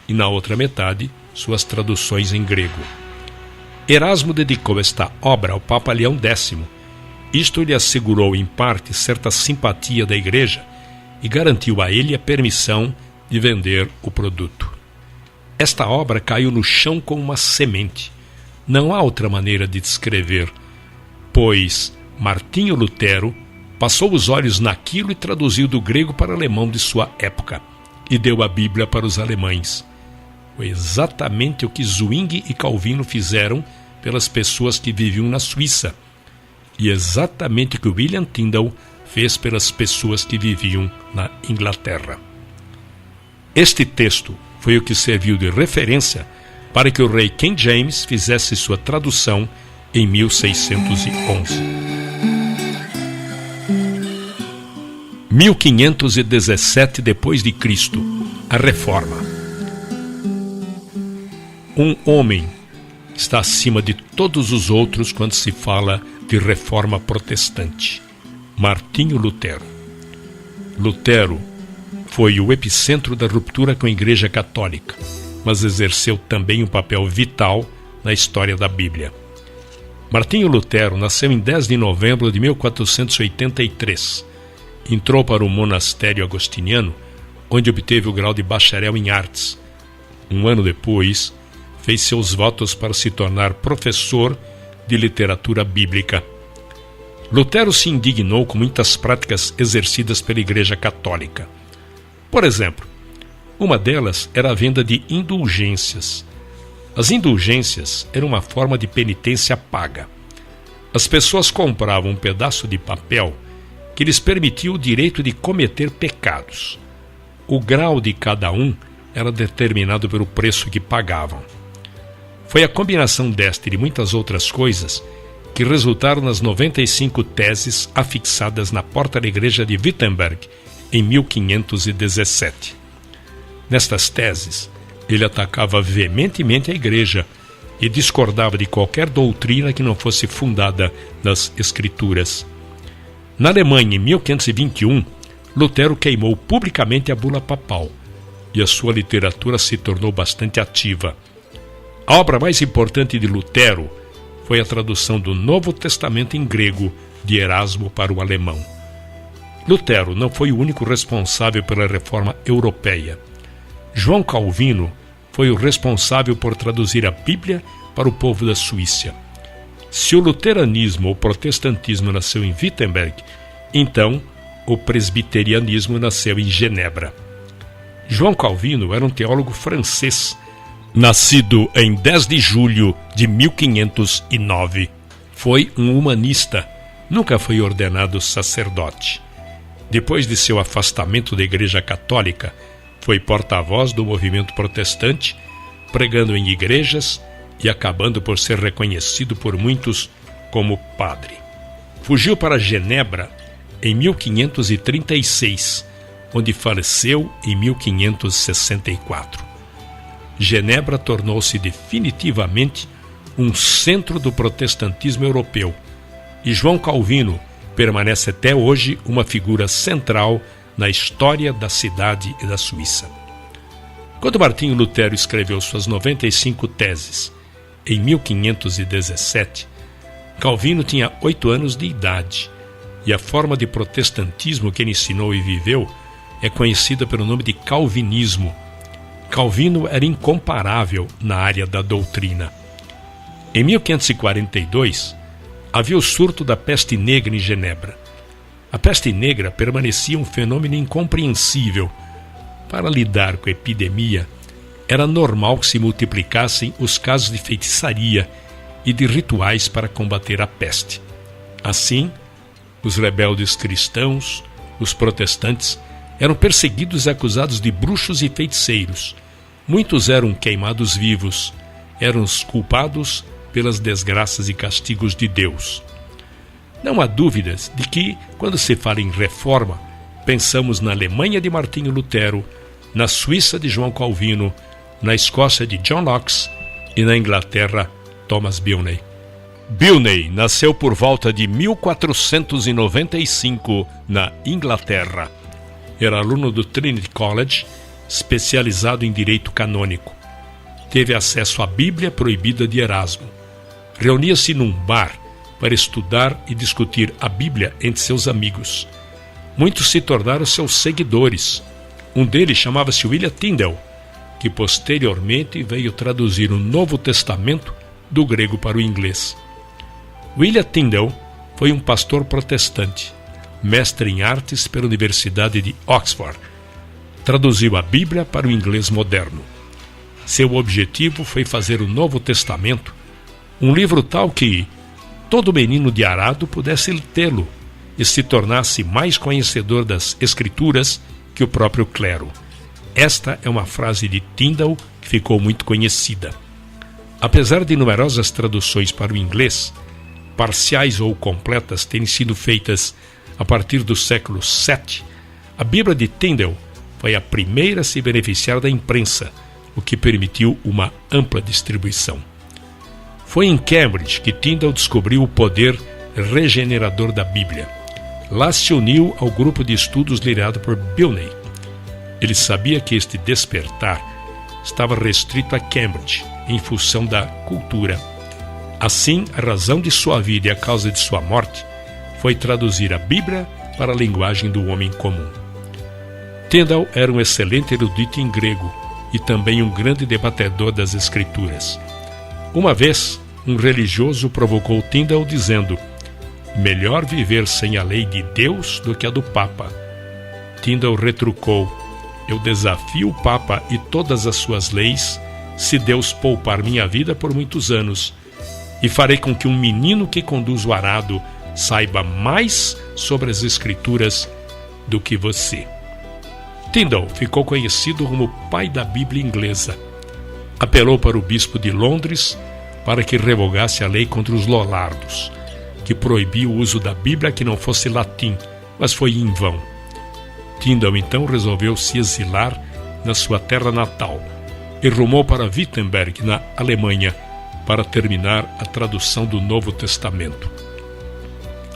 e na outra metade, suas traduções em grego. Erasmo dedicou esta obra ao Papa Leão X. Isto lhe assegurou, em parte, certa simpatia da igreja e garantiu a ele a permissão de vender o produto. Esta obra caiu no chão como uma semente. Não há outra maneira de descrever, pois Martinho Lutero passou os olhos naquilo e traduziu do grego para o alemão de sua época e deu a Bíblia para os alemães. Foi exatamente o que Zwingli e Calvino fizeram pelas pessoas que viviam na Suíça e exatamente o que William Tyndale fez pelas pessoas que viviam na Inglaterra. Este texto foi o que serviu de referência para que o rei King James fizesse sua tradução em 1611. 1517 depois de Cristo, a Reforma. Um homem está acima de todos os outros quando se fala de reforma protestante: Martinho Lutero. Lutero foi o epicentro da ruptura com a Igreja Católica, mas exerceu também um papel vital na história da Bíblia. Martinho Lutero nasceu em 10 de novembro de 1483. Entrou para o monastério agostiniano, onde obteve o grau de bacharel em artes. Um ano depois, fez seus votos para se tornar professor de literatura bíblica. Lutero se indignou com muitas práticas exercidas pela Igreja Católica. Por exemplo, uma delas era a venda de indulgências. As indulgências eram uma forma de penitência paga. As pessoas compravam um pedaço de papel que lhes permitia o direito de cometer pecados. O grau de cada um era determinado pelo preço que pagavam. Foi a combinação desta e de muitas outras coisas que resultaram nas 95 teses afixadas na porta da igreja de Wittenberg em 1517. Nestas teses, ele atacava veementemente a igreja e discordava de qualquer doutrina que não fosse fundada nas Escrituras. Na Alemanha, em 1521, Lutero queimou publicamente a bula papal e a sua literatura se tornou bastante ativa. A obra mais importante de Lutero foi a tradução do Novo Testamento em grego de Erasmo para o alemão. Lutero não foi o único responsável pela reforma europeia. João Calvino foi o responsável por traduzir a Bíblia para o povo da Suíça. Se o luteranismo ou protestantismo nasceu em Wittenberg, então o presbiterianismo nasceu em Genebra. João Calvino era um teólogo francês, nascido em 10 de julho de 1509. Foi um humanista, nunca foi ordenado sacerdote. Depois de seu afastamento da Igreja Católica, foi porta-voz do movimento protestante, pregando em igrejas e acabando por ser reconhecido por muitos como padre. Fugiu para Genebra em 1536, onde faleceu em 1564. Genebra tornou-se definitivamente um centro do protestantismo europeu, e João Calvino permanece até hoje uma figura central na história da cidade e da Suíça. Quando Martinho Lutero escreveu suas 95 teses, em 1517, Calvino tinha 8 anos de idade e a forma de protestantismo que ele ensinou e viveu é conhecida pelo nome de calvinismo. Calvino era incomparável na área da doutrina. Em 1542, havia o surto da peste negra em Genebra. A peste negra permanecia um fenômeno incompreensível. Para lidar com a epidemia, era normal que se multiplicassem os casos de feitiçaria e de rituais para combater a peste. Assim, os rebeldes cristãos, os protestantes, eram perseguidos e acusados de bruxos e feiticeiros. Muitos eram queimados vivos, eram os culpados pelas desgraças e castigos de Deus. Não há dúvidas de que, quando se fala em reforma, pensamos na Alemanha de Martinho Lutero, na Suíça de João Calvino, na Escócia de John Knox e na Inglaterra, Thomas Bilney. Bilney nasceu por volta de 1495 na Inglaterra. Era aluno do Trinity College, especializado em direito canônico. Teve acesso à Bíblia proibida de Erasmo. Reunia-se num bar para estudar e discutir a Bíblia entre seus amigos. Muitos se tornaram seus seguidores. Um deles chamava-se William Tyndale, que posteriormente veio traduzir o Novo Testamento do grego para o inglês. William Tyndale foi um pastor protestante, mestre em artes pela Universidade de Oxford. Traduziu a Bíblia para o inglês moderno. Seu objetivo foi fazer o Novo Testamento, um livro tal que todo menino de arado pudesse tê-lo e se tornasse mais conhecedor das Escrituras que o próprio clero. Esta é uma frase de Tyndale que ficou muito conhecida. Apesar de numerosas traduções para o inglês, parciais ou completas terem sido feitas a partir do século VII, a Bíblia de Tyndale foi a primeira a se beneficiar da imprensa, o que permitiu uma ampla distribuição. Foi em Cambridge que Tyndale descobriu o poder regenerador da Bíblia. Lá se uniu ao grupo de estudos liderado por Bilney. Ele sabia que este despertar estava restrito a Cambridge, em função da cultura. Assim, a razão de sua vida e a causa de sua morte foi traduzir a Bíblia para a linguagem do homem comum. Tyndale era um excelente erudito em grego e também um grande debatedor das Escrituras. Uma vez, um religioso provocou Tyndale dizendo: melhor viver sem a lei de Deus do que a do Papa. Tyndale retrucou: eu desafio o Papa e todas as suas leis, se Deus poupar minha vida por muitos anos, e farei com que um menino que conduz o arado saiba mais sobre as Escrituras do que você. Tyndale ficou conhecido como o pai da Bíblia inglesa. Apelou para o bispo de Londres para que revogasse a lei contra os lollardos, que proibia o uso da Bíblia que não fosse latim, mas foi em vão. Tyndale então resolveu se exilar na sua terra natal e rumou para Wittenberg, na Alemanha, para terminar a tradução do Novo Testamento.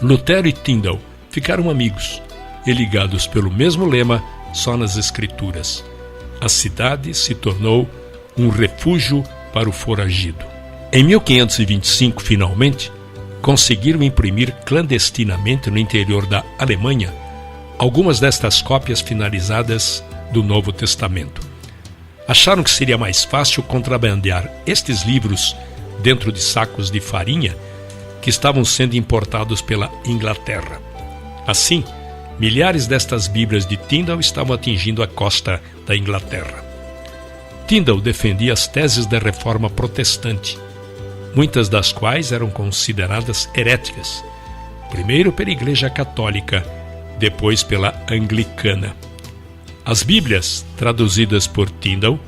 Lutero e Tyndale ficaram amigos e ligados pelo mesmo lema, só nas Escrituras. A cidade se tornou um refúgio para o foragido. Em 1525, finalmente, conseguiram imprimir clandestinamente no interior da Alemanha algumas destas cópias finalizadas do Novo Testamento. Acharam que seria mais fácil contrabandear estes livros dentro de sacos de farinha que estavam sendo importados pela Inglaterra. Assim, milhares destas Bíblias de Tyndale estavam atingindo a costa da Inglaterra. Tyndale defendia as teses da Reforma Protestante, muitas das quais eram consideradas heréticas, primeiro pela Igreja Católica, depois pela Anglicana. As Bíblias, traduzidas por Tyndale,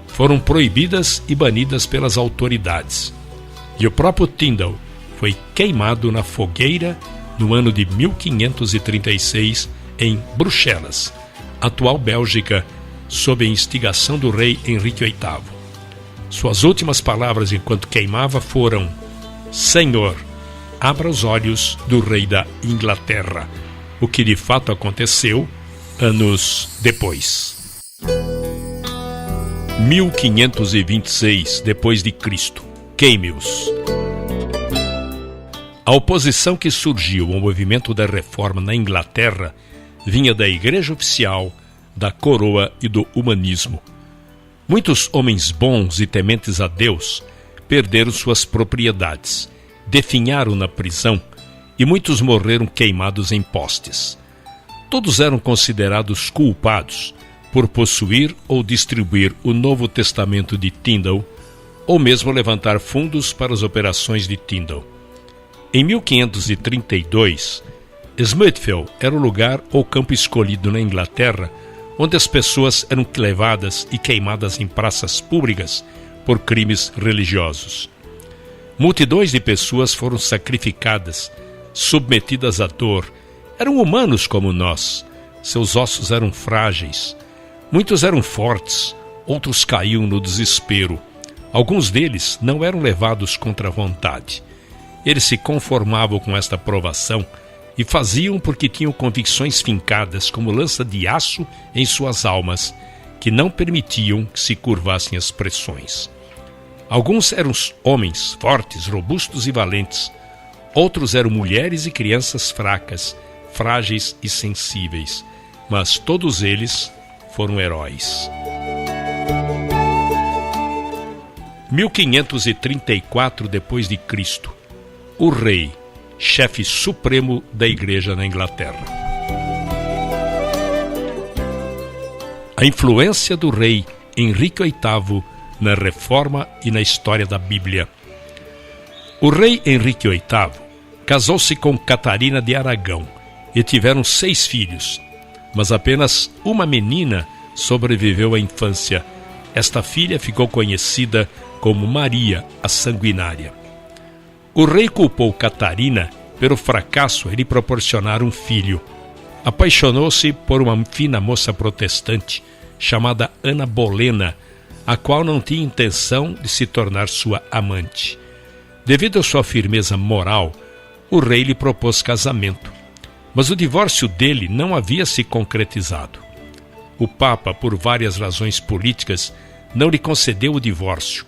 foram proibidas e banidas pelas autoridades. E o próprio Tyndale foi queimado na fogueira no ano de 1536 em Bruxelas, atual Bélgica, sob a instigação do rei Henrique VIII. Suas últimas palavras enquanto queimava foram: Senhor, abra os olhos do rei da Inglaterra, o que de fato aconteceu anos depois. 1526 depois de Cristo. queime-os. A oposição que surgiu ao movimento da reforma na Inglaterra vinha da Igreja Oficial, da Coroa e do humanismo. Muitos homens bons e tementes a Deus perderam suas propriedades, definharam na prisão e muitos morreram queimados em postes. Todos eram considerados culpados por possuir ou distribuir o Novo Testamento de Tyndale ou mesmo levantar fundos para as operações de Tyndale. Em 1532, Smithfield era o lugar ou campo escolhido na Inglaterra onde as pessoas eram levadas e queimadas em praças públicas por crimes religiosos. Multidões de pessoas foram sacrificadas, submetidas à dor. Eram humanos como nós. Seus ossos eram frágeis. Muitos eram fortes, outros caíam no desespero. Alguns deles não eram levados contra a vontade. Eles se conformavam com esta provação e faziam porque tinham convicções fincadas como lança de aço em suas almas, que não permitiam que se curvassem as pressões. Alguns eram homens fortes, robustos e valentes. Outros eram mulheres e crianças fracas, frágeis e sensíveis. Mas todos eles foram heróis. 1534 d.C., o rei, chefe supremo da Igreja na Inglaterra. A influência do rei Henrique VIII na reforma e na história da Bíblia. O rei Henrique VIII casou-se com Catarina de Aragão e tiveram 6 filhos, mas apenas uma menina sobreviveu à infância. Esta filha ficou conhecida como Maria, a Sanguinária. O rei culpou Catarina pelo fracasso em lhe proporcionar um filho. Apaixonou-se por uma fina moça protestante chamada Ana Bolena, a qual não tinha intenção de se tornar sua amante. Devido à sua firmeza moral, o rei lhe propôs casamento, mas o divórcio dele não havia se concretizado. O Papa, por várias razões políticas, não lhe concedeu o divórcio.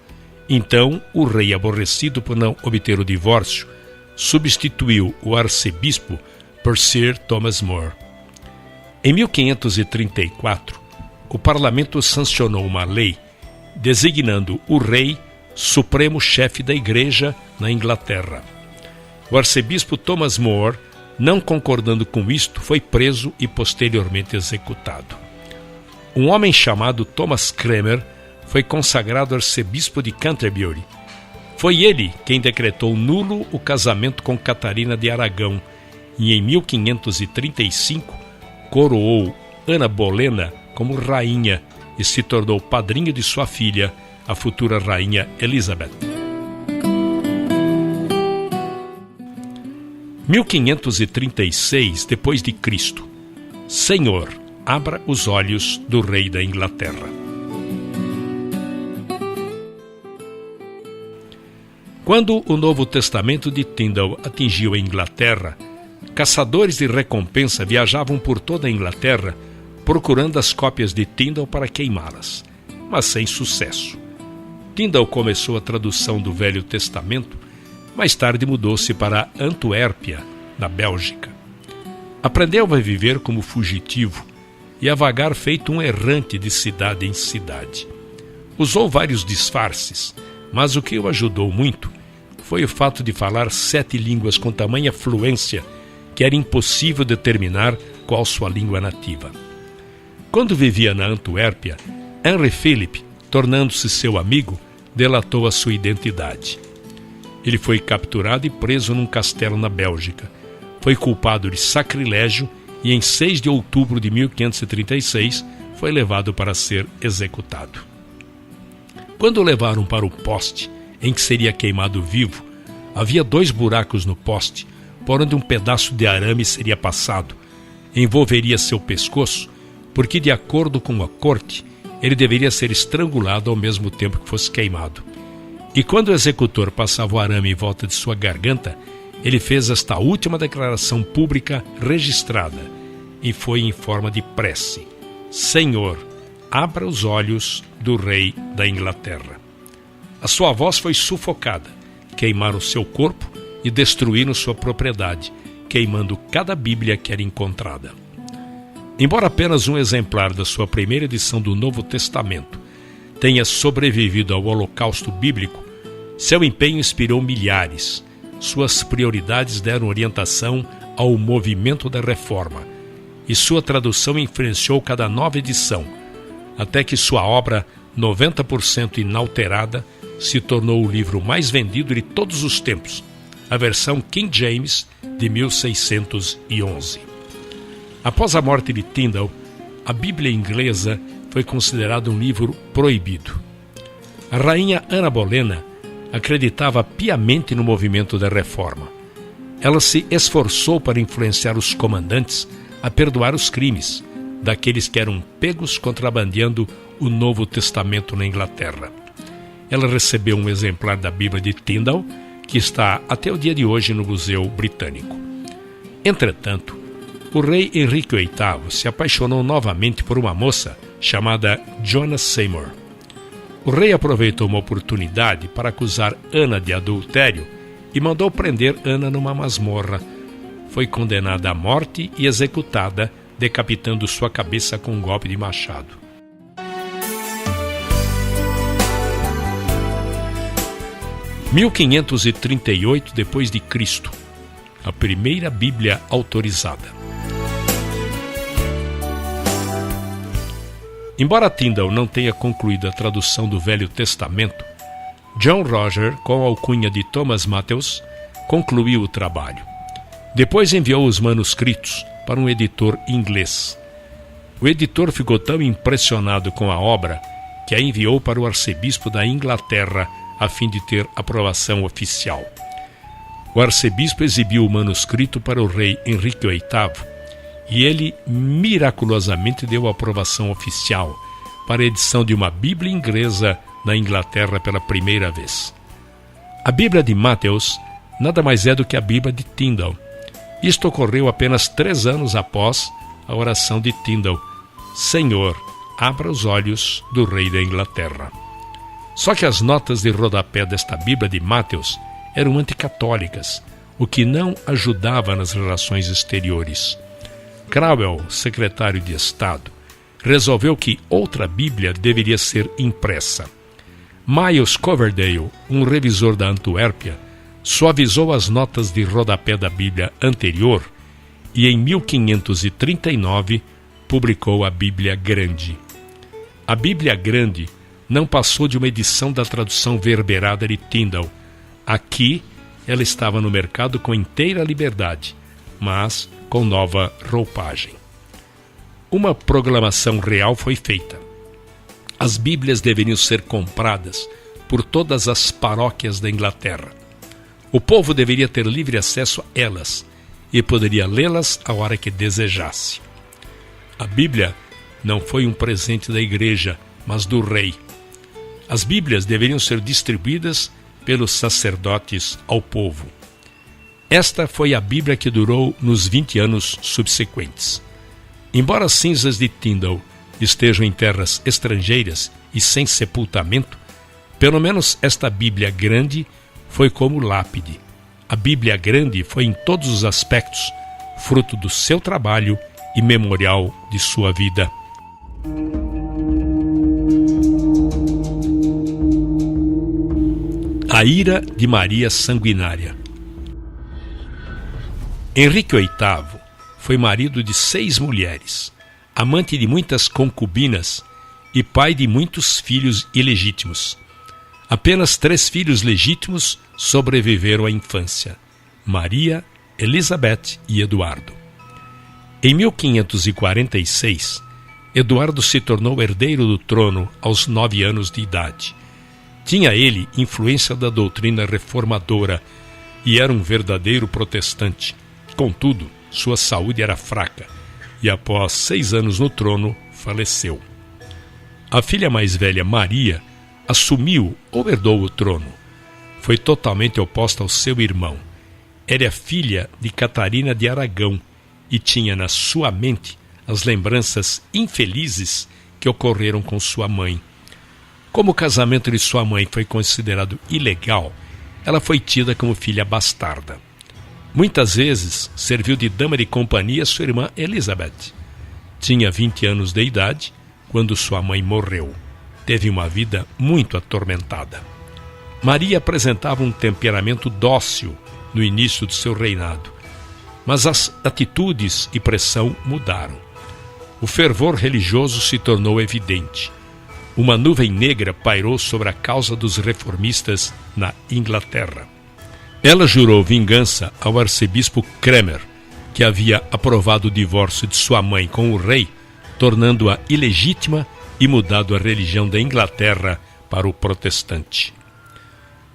Então, o rei, aborrecido por não obter o divórcio, substituiu o arcebispo por Sir Thomas More. Em 1534, o parlamento sancionou uma lei designando o rei supremo chefe da igreja na Inglaterra. O arcebispo Thomas More, não concordando com isto, foi preso e posteriormente executado. Um homem chamado Thomas Cranmer foi consagrado arcebispo de Canterbury. Foi ele quem decretou nulo o casamento com Catarina de Aragão e em 1535 coroou Ana Bolena como rainha e se tornou padrinho de sua filha, a futura rainha Elizabeth. 1536 d.C. Senhor, abra os olhos do rei da Inglaterra. Quando o Novo Testamento de Tyndale atingiu a Inglaterra, caçadores de recompensa viajavam por toda a Inglaterra procurando as cópias de Tyndale para queimá-las, mas sem sucesso. Tyndale começou a tradução do Velho Testamento, mais tarde mudou-se para Antuérpia, na Bélgica. Aprendeu a viver como fugitivo e a vagar feito um errante de cidade em cidade. Usou vários disfarces, mas o que o ajudou muito foi o fato de falar 7 línguas com tamanha fluência que era impossível determinar qual sua língua nativa. Quando vivia na Antuérpia, Henry Philip, tornando-se seu amigo, delatou a sua identidade. Ele foi capturado e preso num castelo na Bélgica. Foi culpado de sacrilégio e em 6 de outubro de 1536 foi levado para ser executado. Quando o levaram para o poste em que seria queimado vivo, havia 2 buracos no poste, por onde um pedaço de arame seria passado. Envolveria seu pescoço, porque de acordo com a corte, ele deveria ser estrangulado ao mesmo tempo que fosse queimado. E quando o executor passava o arame em volta de sua garganta, ele fez esta última declaração pública registrada, e foi em forma de prece: Senhor, abra os olhos do rei da Inglaterra. A sua voz foi sufocada, queimaram seu corpo e destruíram sua propriedade, queimando cada Bíblia que era encontrada. Embora apenas um exemplar da sua primeira edição do Novo Testamento tenha sobrevivido ao Holocausto Bíblico, seu empenho inspirou milhares. Suas prioridades deram orientação ao movimento da Reforma, e sua tradução influenciou cada nova edição, até que sua obra, 90% inalterada, se tornou o livro mais vendido de todos os tempos, a versão King James de 1611. Após a morte de Tyndale, a Bíblia inglesa foi considerada um livro proibido. A rainha Ana Bolena acreditava piamente no movimento da Reforma. Ela se esforçou para influenciar os comandantes a perdoar os crimes daqueles que eram pegos contrabandeando o Novo Testamento na Inglaterra. Ela recebeu um exemplar da Bíblia de Tyndale, que está até o dia de hoje no Museu Britânico. Entretanto, o rei Henrique VIII se apaixonou novamente por uma moça chamada Joanna Seymour. O rei aproveitou uma oportunidade para acusar Ana de adultério e mandou prender Ana numa masmorra. Foi condenada à morte e executada, decapitando sua cabeça com um golpe de machado. Em 1538 d.C., a primeira Bíblia autorizada. Embora Tyndale não tenha concluído a tradução do Velho Testamento, John Roger, com a alcunha de Thomas Matthews, concluiu o trabalho. Depois enviou os manuscritos para um editor inglês. O editor ficou tão impressionado com a obra que a enviou para o arcebispo da Inglaterra a fim de ter aprovação oficial. O arcebispo exibiu o manuscrito para o rei Henrique VIII e ele miraculosamente deu a aprovação oficial para a edição de uma Bíblia inglesa na Inglaterra pela primeira vez. A Bíblia de Matthews nada mais é do que a Bíblia de Tyndale. Isto ocorreu apenas 3 anos após a oração de Tyndale: Senhor, abra os olhos do rei da Inglaterra. Só que as notas de rodapé desta Bíblia de Matthews eram anticatólicas, o que não ajudava nas relações exteriores. Cromwell, secretário de Estado, resolveu que outra Bíblia deveria ser impressa. Miles Coverdale, um revisor da Antuérpia, suavizou as notas de rodapé da Bíblia anterior e, em 1539, publicou a Bíblia Grande. A Bíblia Grande não passou de uma edição da tradução verberada de Tyndale. Aqui, ela estava no mercado com inteira liberdade, mas com nova roupagem. Uma proclamação real foi feita. As Bíblias deveriam ser compradas por todas as paróquias da Inglaterra. O povo deveria ter livre acesso a elas e poderia lê-las a hora que desejasse. A Bíblia não foi um presente da igreja, mas do rei. As Bíblias deveriam ser distribuídas pelos sacerdotes ao povo. Esta foi a Bíblia que durou nos 20 anos subsequentes. Embora as cinzas de Tyndale estejam em terras estrangeiras e sem sepultamento, pelo menos esta Bíblia Grande foi como lápide. A Bíblia Grande foi em todos os aspectos fruto do seu trabalho e memorial de sua vida. A ira de Maria Sanguinária. Henrique VIII foi marido de 6 mulheres, amante de muitas concubinas e pai de muitos filhos ilegítimos. Apenas 3 filhos legítimos sobreviveram à infância: Maria, Elizabeth e Eduardo. Em 1546, Eduardo se tornou herdeiro do trono aos 9 anos de idade. Tinha ele influência da doutrina reformadora e era um verdadeiro protestante. Contudo, sua saúde era fraca e após 6 anos no trono, faleceu. A filha mais velha, Maria, assumiu ou herdou o trono. Foi totalmente oposta ao seu irmão. Era filha de Catarina de Aragão e tinha na sua mente as lembranças infelizes que ocorreram com sua mãe. Como o casamento de sua mãe foi considerado ilegal, ela foi tida como filha bastarda. Muitas vezes serviu de dama de companhia a sua irmã Elizabeth. Tinha 20 anos de idade quando sua mãe morreu. Teve uma vida muito atormentada. Maria apresentava um temperamento dócil no início do seu reinado, mas as atitudes e pressão mudaram. O fervor religioso se tornou evidente. Uma nuvem negra pairou sobre a causa dos reformistas na Inglaterra. Ela jurou vingança ao arcebispo Cranmer, que havia aprovado o divórcio de sua mãe com o rei, tornando-a ilegítima e mudado a religião da Inglaterra para o protestante.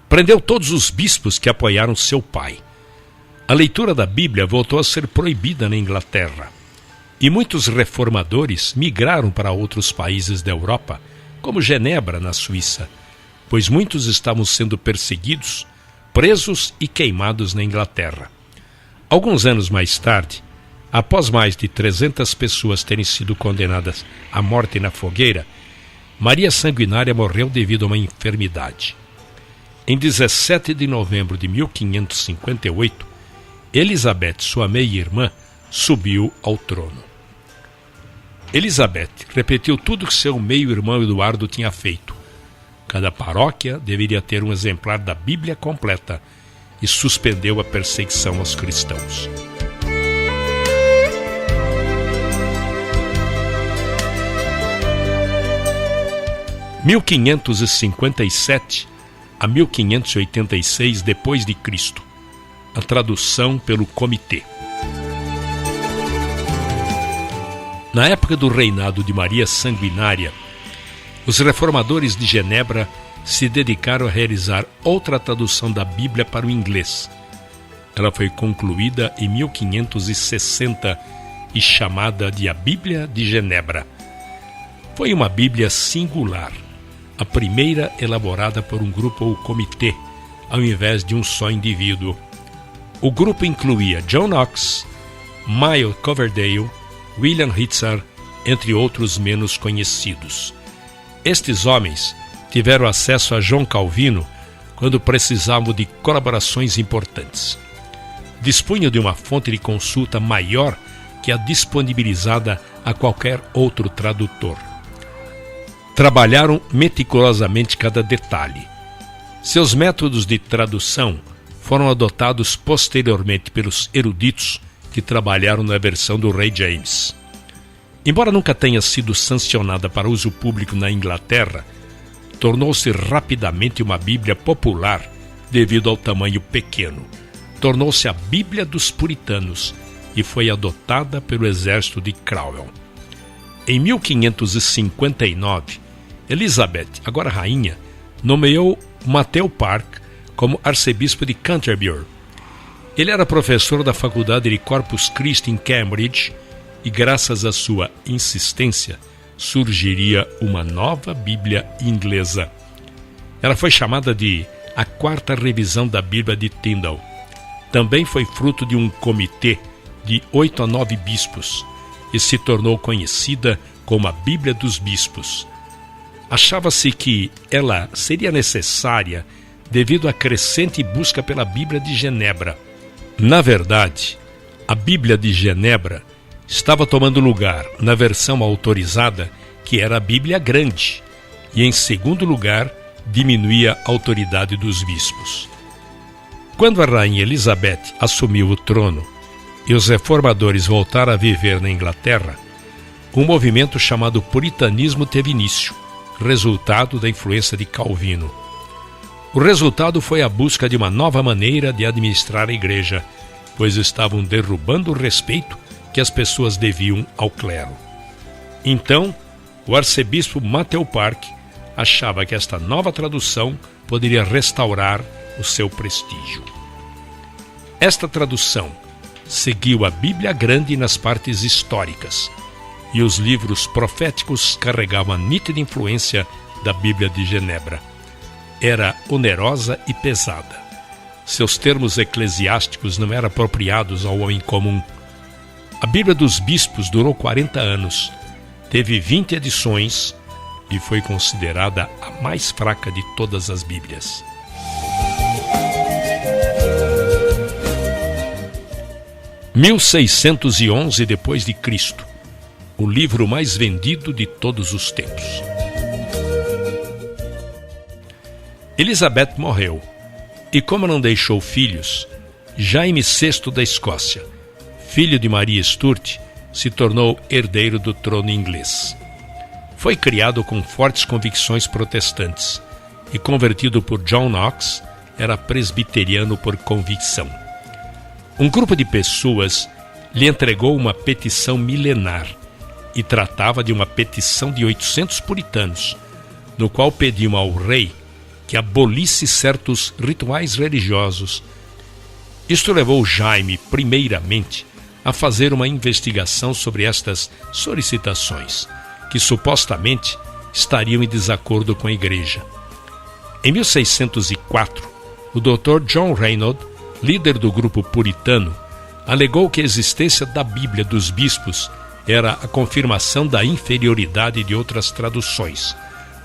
Prendeu todos os bispos que apoiaram seu pai. A leitura da Bíblia voltou a ser proibida na Inglaterra. E muitos reformadores migraram para outros países da Europa, como Genebra, na Suíça, pois muitos estavam sendo perseguidos, presos e queimados na Inglaterra. Alguns anos mais tarde, após mais de 300 pessoas terem sido condenadas à morte na fogueira, Maria Sanguinária morreu devido a uma enfermidade. Em 17 de novembro de 1558, Elizabeth, sua meia-irmã, subiu ao trono. Elizabeth repetiu tudo que seu meio-irmão Eduardo tinha feito. Cada paróquia deveria ter um exemplar da Bíblia completa e suspendeu a perseguição aos cristãos. Em 1557 a 1586 depois de Cristo. A tradução pelo Comitê. Na época do reinado de Maria Sanguinária, os reformadores de Genebra se dedicaram a realizar outra tradução da Bíblia para o inglês. Ela foi concluída em 1560 e chamada de a Bíblia de Genebra. Foi uma Bíblia singular, a primeira elaborada por um grupo ou comitê, ao invés de um só indivíduo. O grupo incluía John Knox, Miles Coverdale, William Hitzer, entre outros menos conhecidos. Estes homens tiveram acesso a João Calvino quando precisavam de colaborações importantes. Dispunham de uma fonte de consulta maior que a disponibilizada a qualquer outro tradutor. Trabalharam meticulosamente cada detalhe. Seus métodos de tradução foram adotados posteriormente pelos eruditos que trabalharam na versão do rei James. Embora nunca tenha sido sancionada para uso público na Inglaterra, tornou-se rapidamente uma Bíblia popular devido ao tamanho pequeno. Tornou-se a Bíblia dos Puritanos e foi adotada pelo exército de Cromwell. Em 1559, Elizabeth, agora rainha, nomeou Matthew Park como arcebispo de Canterbury. Ele era professor da faculdade de Corpus Christi em Cambridge e, graças à sua insistência, surgiria uma nova Bíblia inglesa. Ela foi chamada de a quarta revisão da Bíblia de Tyndale. Também foi fruto de um comitê de 8 a 9 bispos e se tornou conhecida como a Bíblia dos Bispos. Achava-se que ela seria necessária devido à crescente busca pela Bíblia de Genebra. Na verdade, a Bíblia de Genebra estava tomando lugar na versão autorizada, que era a Bíblia Grande, e em segundo lugar, diminuía a autoridade dos bispos. Quando a rainha Elizabeth assumiu o trono e os reformadores voltaram a viver na Inglaterra, um movimento chamado Puritanismo teve início, resultado da influência de Calvino. O resultado foi a busca de uma nova maneira de administrar a igreja, pois estavam derrubando o respeito que as pessoas deviam ao clero. Então, o arcebispo Matthew Park achava que esta nova tradução poderia restaurar o seu prestígio. Esta tradução seguiu a Bíblia Grande nas partes históricas, e os livros proféticos carregavam a nítida influência da Bíblia de Genebra. Era onerosa e pesada. Seus termos eclesiásticos não eram apropriados ao homem comum. A Bíblia dos Bispos durou 40 anos, teve 20 edições, e foi considerada a mais fraca de todas as Bíblias. – 1611 depois de Cristo, o livro mais vendido de todos os tempos. Elizabeth morreu, e como não deixou filhos, Jaime VI da Escócia, filho de Maria Stuart, se tornou herdeiro do trono inglês. Foi criado com fortes convicções protestantes e convertido por John Knox, era presbiteriano por convicção. Um grupo de pessoas lhe entregou uma petição milenar e tratava de uma petição de 800 puritanos, no qual pediam ao rei que abolisse certos rituais religiosos. Isto levou Jaime, primeiramente, a fazer uma investigação sobre estas solicitações, que supostamente estariam em desacordo com a Igreja. Em 1604, o Dr. John Reynolds, líder do grupo puritano, alegou que a existência da Bíblia dos bispos era a confirmação da inferioridade de outras traduções,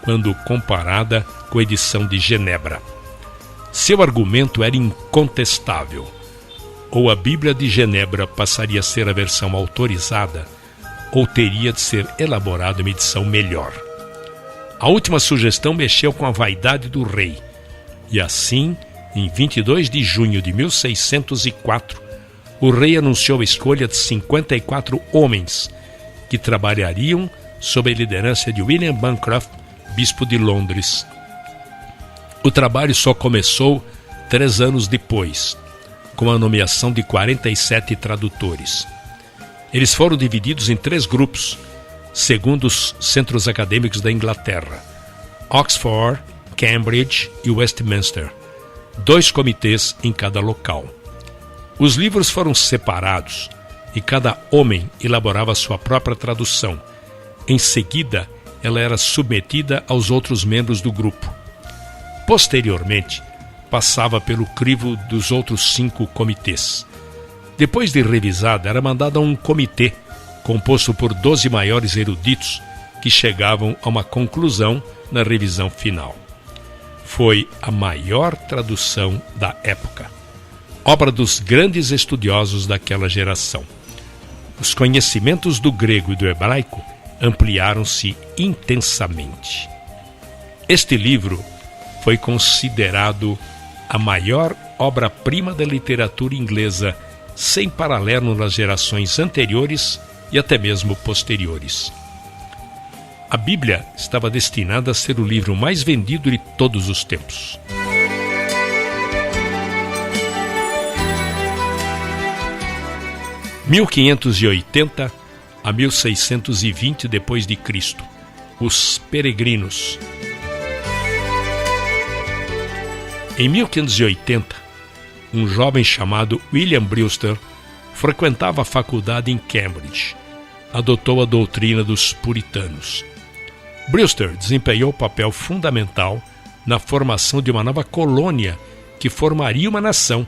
quando comparada com a edição de Genebra. Seu argumento era incontestável. Ou a Bíblia de Genebra passaria a ser a versão autorizada, ou teria de ser elaborada uma edição melhor. A última sugestão mexeu com a vaidade do rei, e assim, em 22 de junho de 1604, o rei anunciou a escolha de 54 homens que trabalhariam sob a liderança de William Bancroft, bispo de Londres. O trabalho só começou 3 anos depois, com a nomeação de 47 tradutores. Eles foram divididos em 3 grupos, segundo os centros acadêmicos da Inglaterra: Oxford, Cambridge e Westminster, 2 comitês em cada local. Os livros foram separados e cada homem elaborava sua própria tradução. Em seguida, ela era submetida aos outros membros do grupo. Posteriormente, passava pelo crivo dos outros 5 comitês. Depois de revisada, era mandada a um comitê, composto por 12 maiores eruditos, que chegavam a uma conclusão na revisão final. Foi a maior tradução da época, obra dos grandes estudiosos daquela geração. Os conhecimentos do grego e do hebraico ampliaram-se intensamente. Este livro foi considerado a maior obra-prima da literatura inglesa, sem paralelo nas gerações anteriores e até mesmo posteriores. A Bíblia estava destinada a ser o livro mais vendido de todos os tempos. – 1580 a 1620 depois de Cristo, os peregrinos. Em 1580, um jovem chamado William Brewster frequentava a faculdade em Cambridge. Adotou a doutrina dos puritanos. Brewster desempenhou papel fundamental na formação de uma nova colônia que formaria uma nação.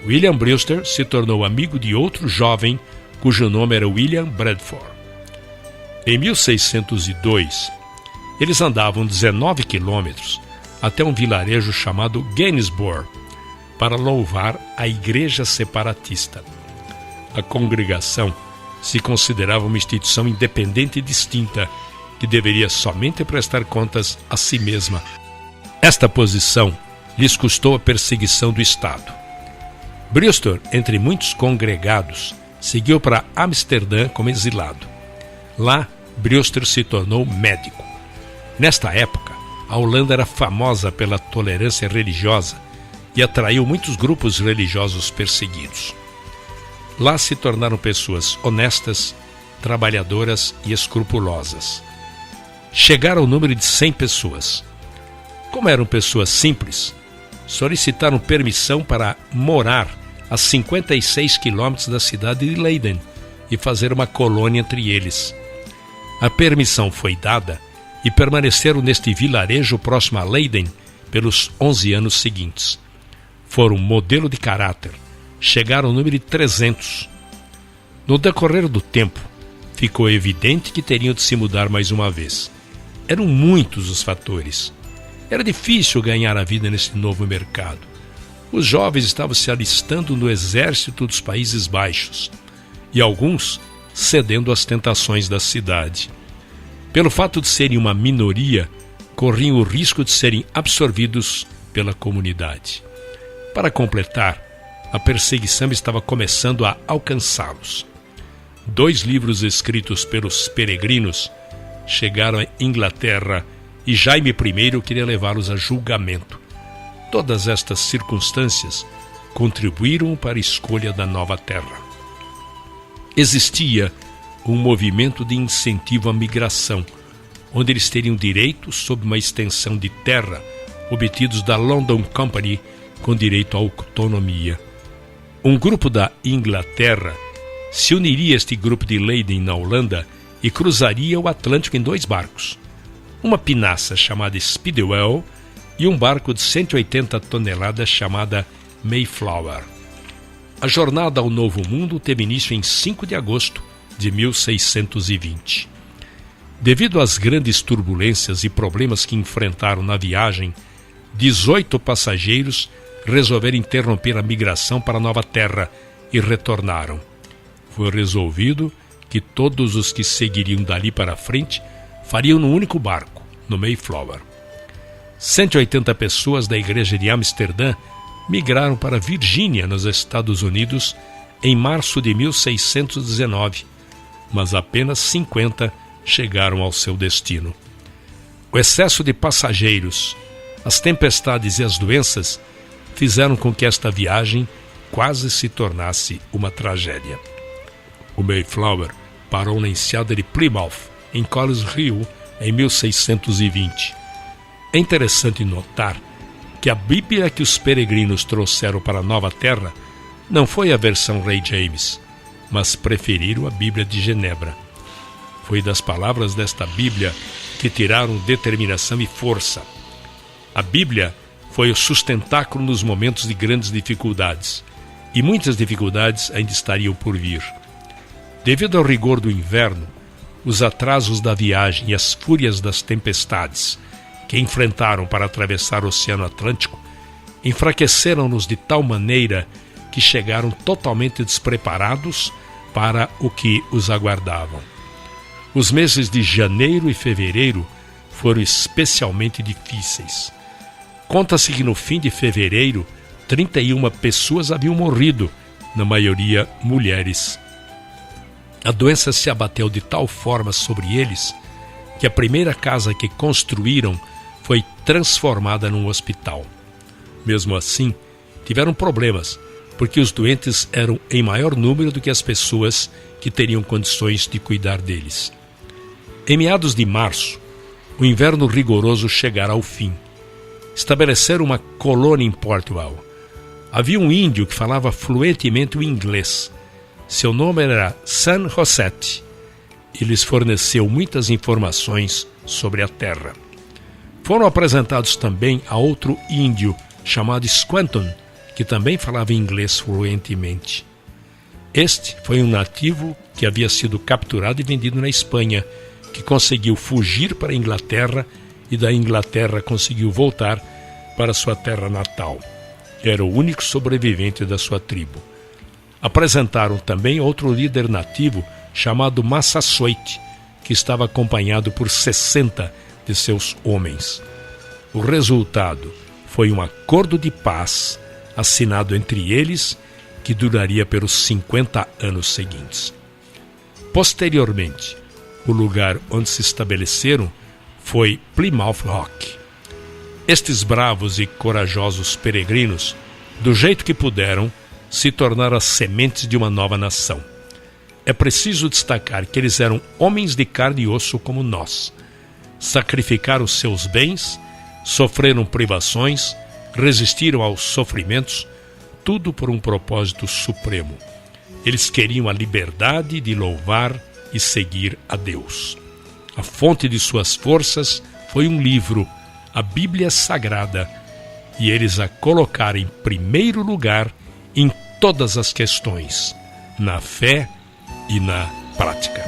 William Brewster se tornou amigo de outro jovem cujo nome era William Bradford. Em 1602, eles andavam 19 quilômetros até um vilarejo chamado Gainsborough para louvar a Igreja Separatista. A congregação se considerava uma instituição independente e distinta que deveria somente prestar contas a si mesma. Esta posição lhes custou a perseguição do Estado. Brewster, entre muitos congregados, seguiu para Amsterdã como exilado. Lá, Brewster se tornou médico. Nesta época, a Holanda era famosa pela tolerância religiosa e atraiu muitos grupos religiosos perseguidos. Lá se tornaram pessoas honestas, trabalhadoras e escrupulosas. Chegaram ao número de 100 pessoas. Como eram pessoas simples, solicitaram permissão para morar a 56 quilômetros da cidade de Leiden e fazer uma colônia entre eles. A permissão foi dada e permaneceram neste vilarejo próximo a Leiden pelos 11 anos seguintes. Foram modelo de caráter, chegaram ao número de 300. No decorrer do tempo, ficou evidente que teriam de se mudar mais uma vez. Eram muitos os fatores. Era difícil ganhar a vida nesse novo mercado. Os jovens estavam se alistando no exército dos Países Baixos e alguns cedendo às tentações da cidade. Pelo fato de serem uma minoria, corriam o risco de serem absorvidos pela comunidade. Para completar, a perseguição estava começando a alcançá-los. 2 livros escritos pelos peregrinos chegaram à Inglaterra e Jaime I queria levá-los a julgamento. Todas estas circunstâncias contribuíram para a escolha da nova terra. Existia um movimento de incentivo à migração, onde eles teriam direito sobre uma extensão de terra obtidos da London Company com direito à autonomia. Um grupo da Inglaterra se uniria a este grupo de Leiden na Holanda e cruzaria o Atlântico em 2 barcos, uma pinaça chamada Speedwell e um barco de 180 toneladas chamada Mayflower. A jornada ao Novo Mundo teve início em 5 de agosto de 1620. Devido às grandes turbulências e problemas que enfrentaram na viagem, 18 passageiros resolveram interromper a migração para a nova terra e retornaram. Foi resolvido que todos os que seguiriam dali para frente fariam num único barco, no Mayflower. 180 pessoas da igreja de Amsterdã migraram para Virgínia, nos Estados Unidos, em março de 1619, mas apenas 50 chegaram ao seu destino. O excesso de passageiros, as tempestades e as doenças fizeram com que esta viagem quase se tornasse uma tragédia. O Mayflower parou na enseada de Plymouth, em Collins Hill, em 1620. É interessante notar que a Bíblia que os peregrinos trouxeram para a Nova Terra não foi a versão Rei James, mas preferiram a Bíblia de Genebra. Foi das palavras desta Bíblia que tiraram determinação e força. A Bíblia foi o sustentáculo nos momentos de grandes dificuldades, e muitas dificuldades ainda estariam por vir. Devido ao rigor do inverno, os atrasos da viagem e as fúrias das tempestades que enfrentaram para atravessar o Oceano Atlântico enfraqueceram-nos de tal maneira que chegaram totalmente despreparados para o que os aguardavam. Os meses de janeiro e fevereiro foram especialmente difíceis. Conta-se que no fim de fevereiro, 31 pessoas haviam morrido, na maioria mulheres. A doença se abateu de tal forma sobre eles que a primeira casa que construíram foi transformada num hospital. Mesmo assim, tiveram problemas, porque os doentes eram em maior número do que as pessoas que teriam condições de cuidar deles. Em meados de março, o inverno rigoroso chegara ao fim. Estabeleceram uma colônia em Portugal. Havia um índio que falava fluentemente o inglês. Seu nome era San Josete. E lhes forneceu muitas informações sobre a terra. Foram apresentados também a outro índio chamado Squanton, que também falava inglês fluentemente. Este foi um nativo que havia sido capturado e vendido na Espanha, que conseguiu fugir para a Inglaterra e da Inglaterra conseguiu voltar para sua terra natal. Era o único sobrevivente da sua tribo. Apresentaram também outro líder nativo chamado Massasoit, que estava acompanhado por 60 de seus homens. O resultado foi um acordo de paz assinado entre eles que duraria pelos 50 anos seguintes. Posteriormente, o lugar onde se estabeleceram foi Plymouth Rock. Estes bravos e corajosos peregrinos, do jeito que puderam, se tornaram as sementes de uma nova nação. É preciso destacar que eles eram homens de carne e osso como nós. Sacrificaram seus bens, sofreram privações, resistiram aos sofrimentos, tudo por um propósito supremo. Eles queriam a liberdade de louvar e seguir a Deus. A fonte de suas forças foi um livro, a Bíblia Sagrada, e eles a colocaram em primeiro lugar em todas as questões, na fé e na prática.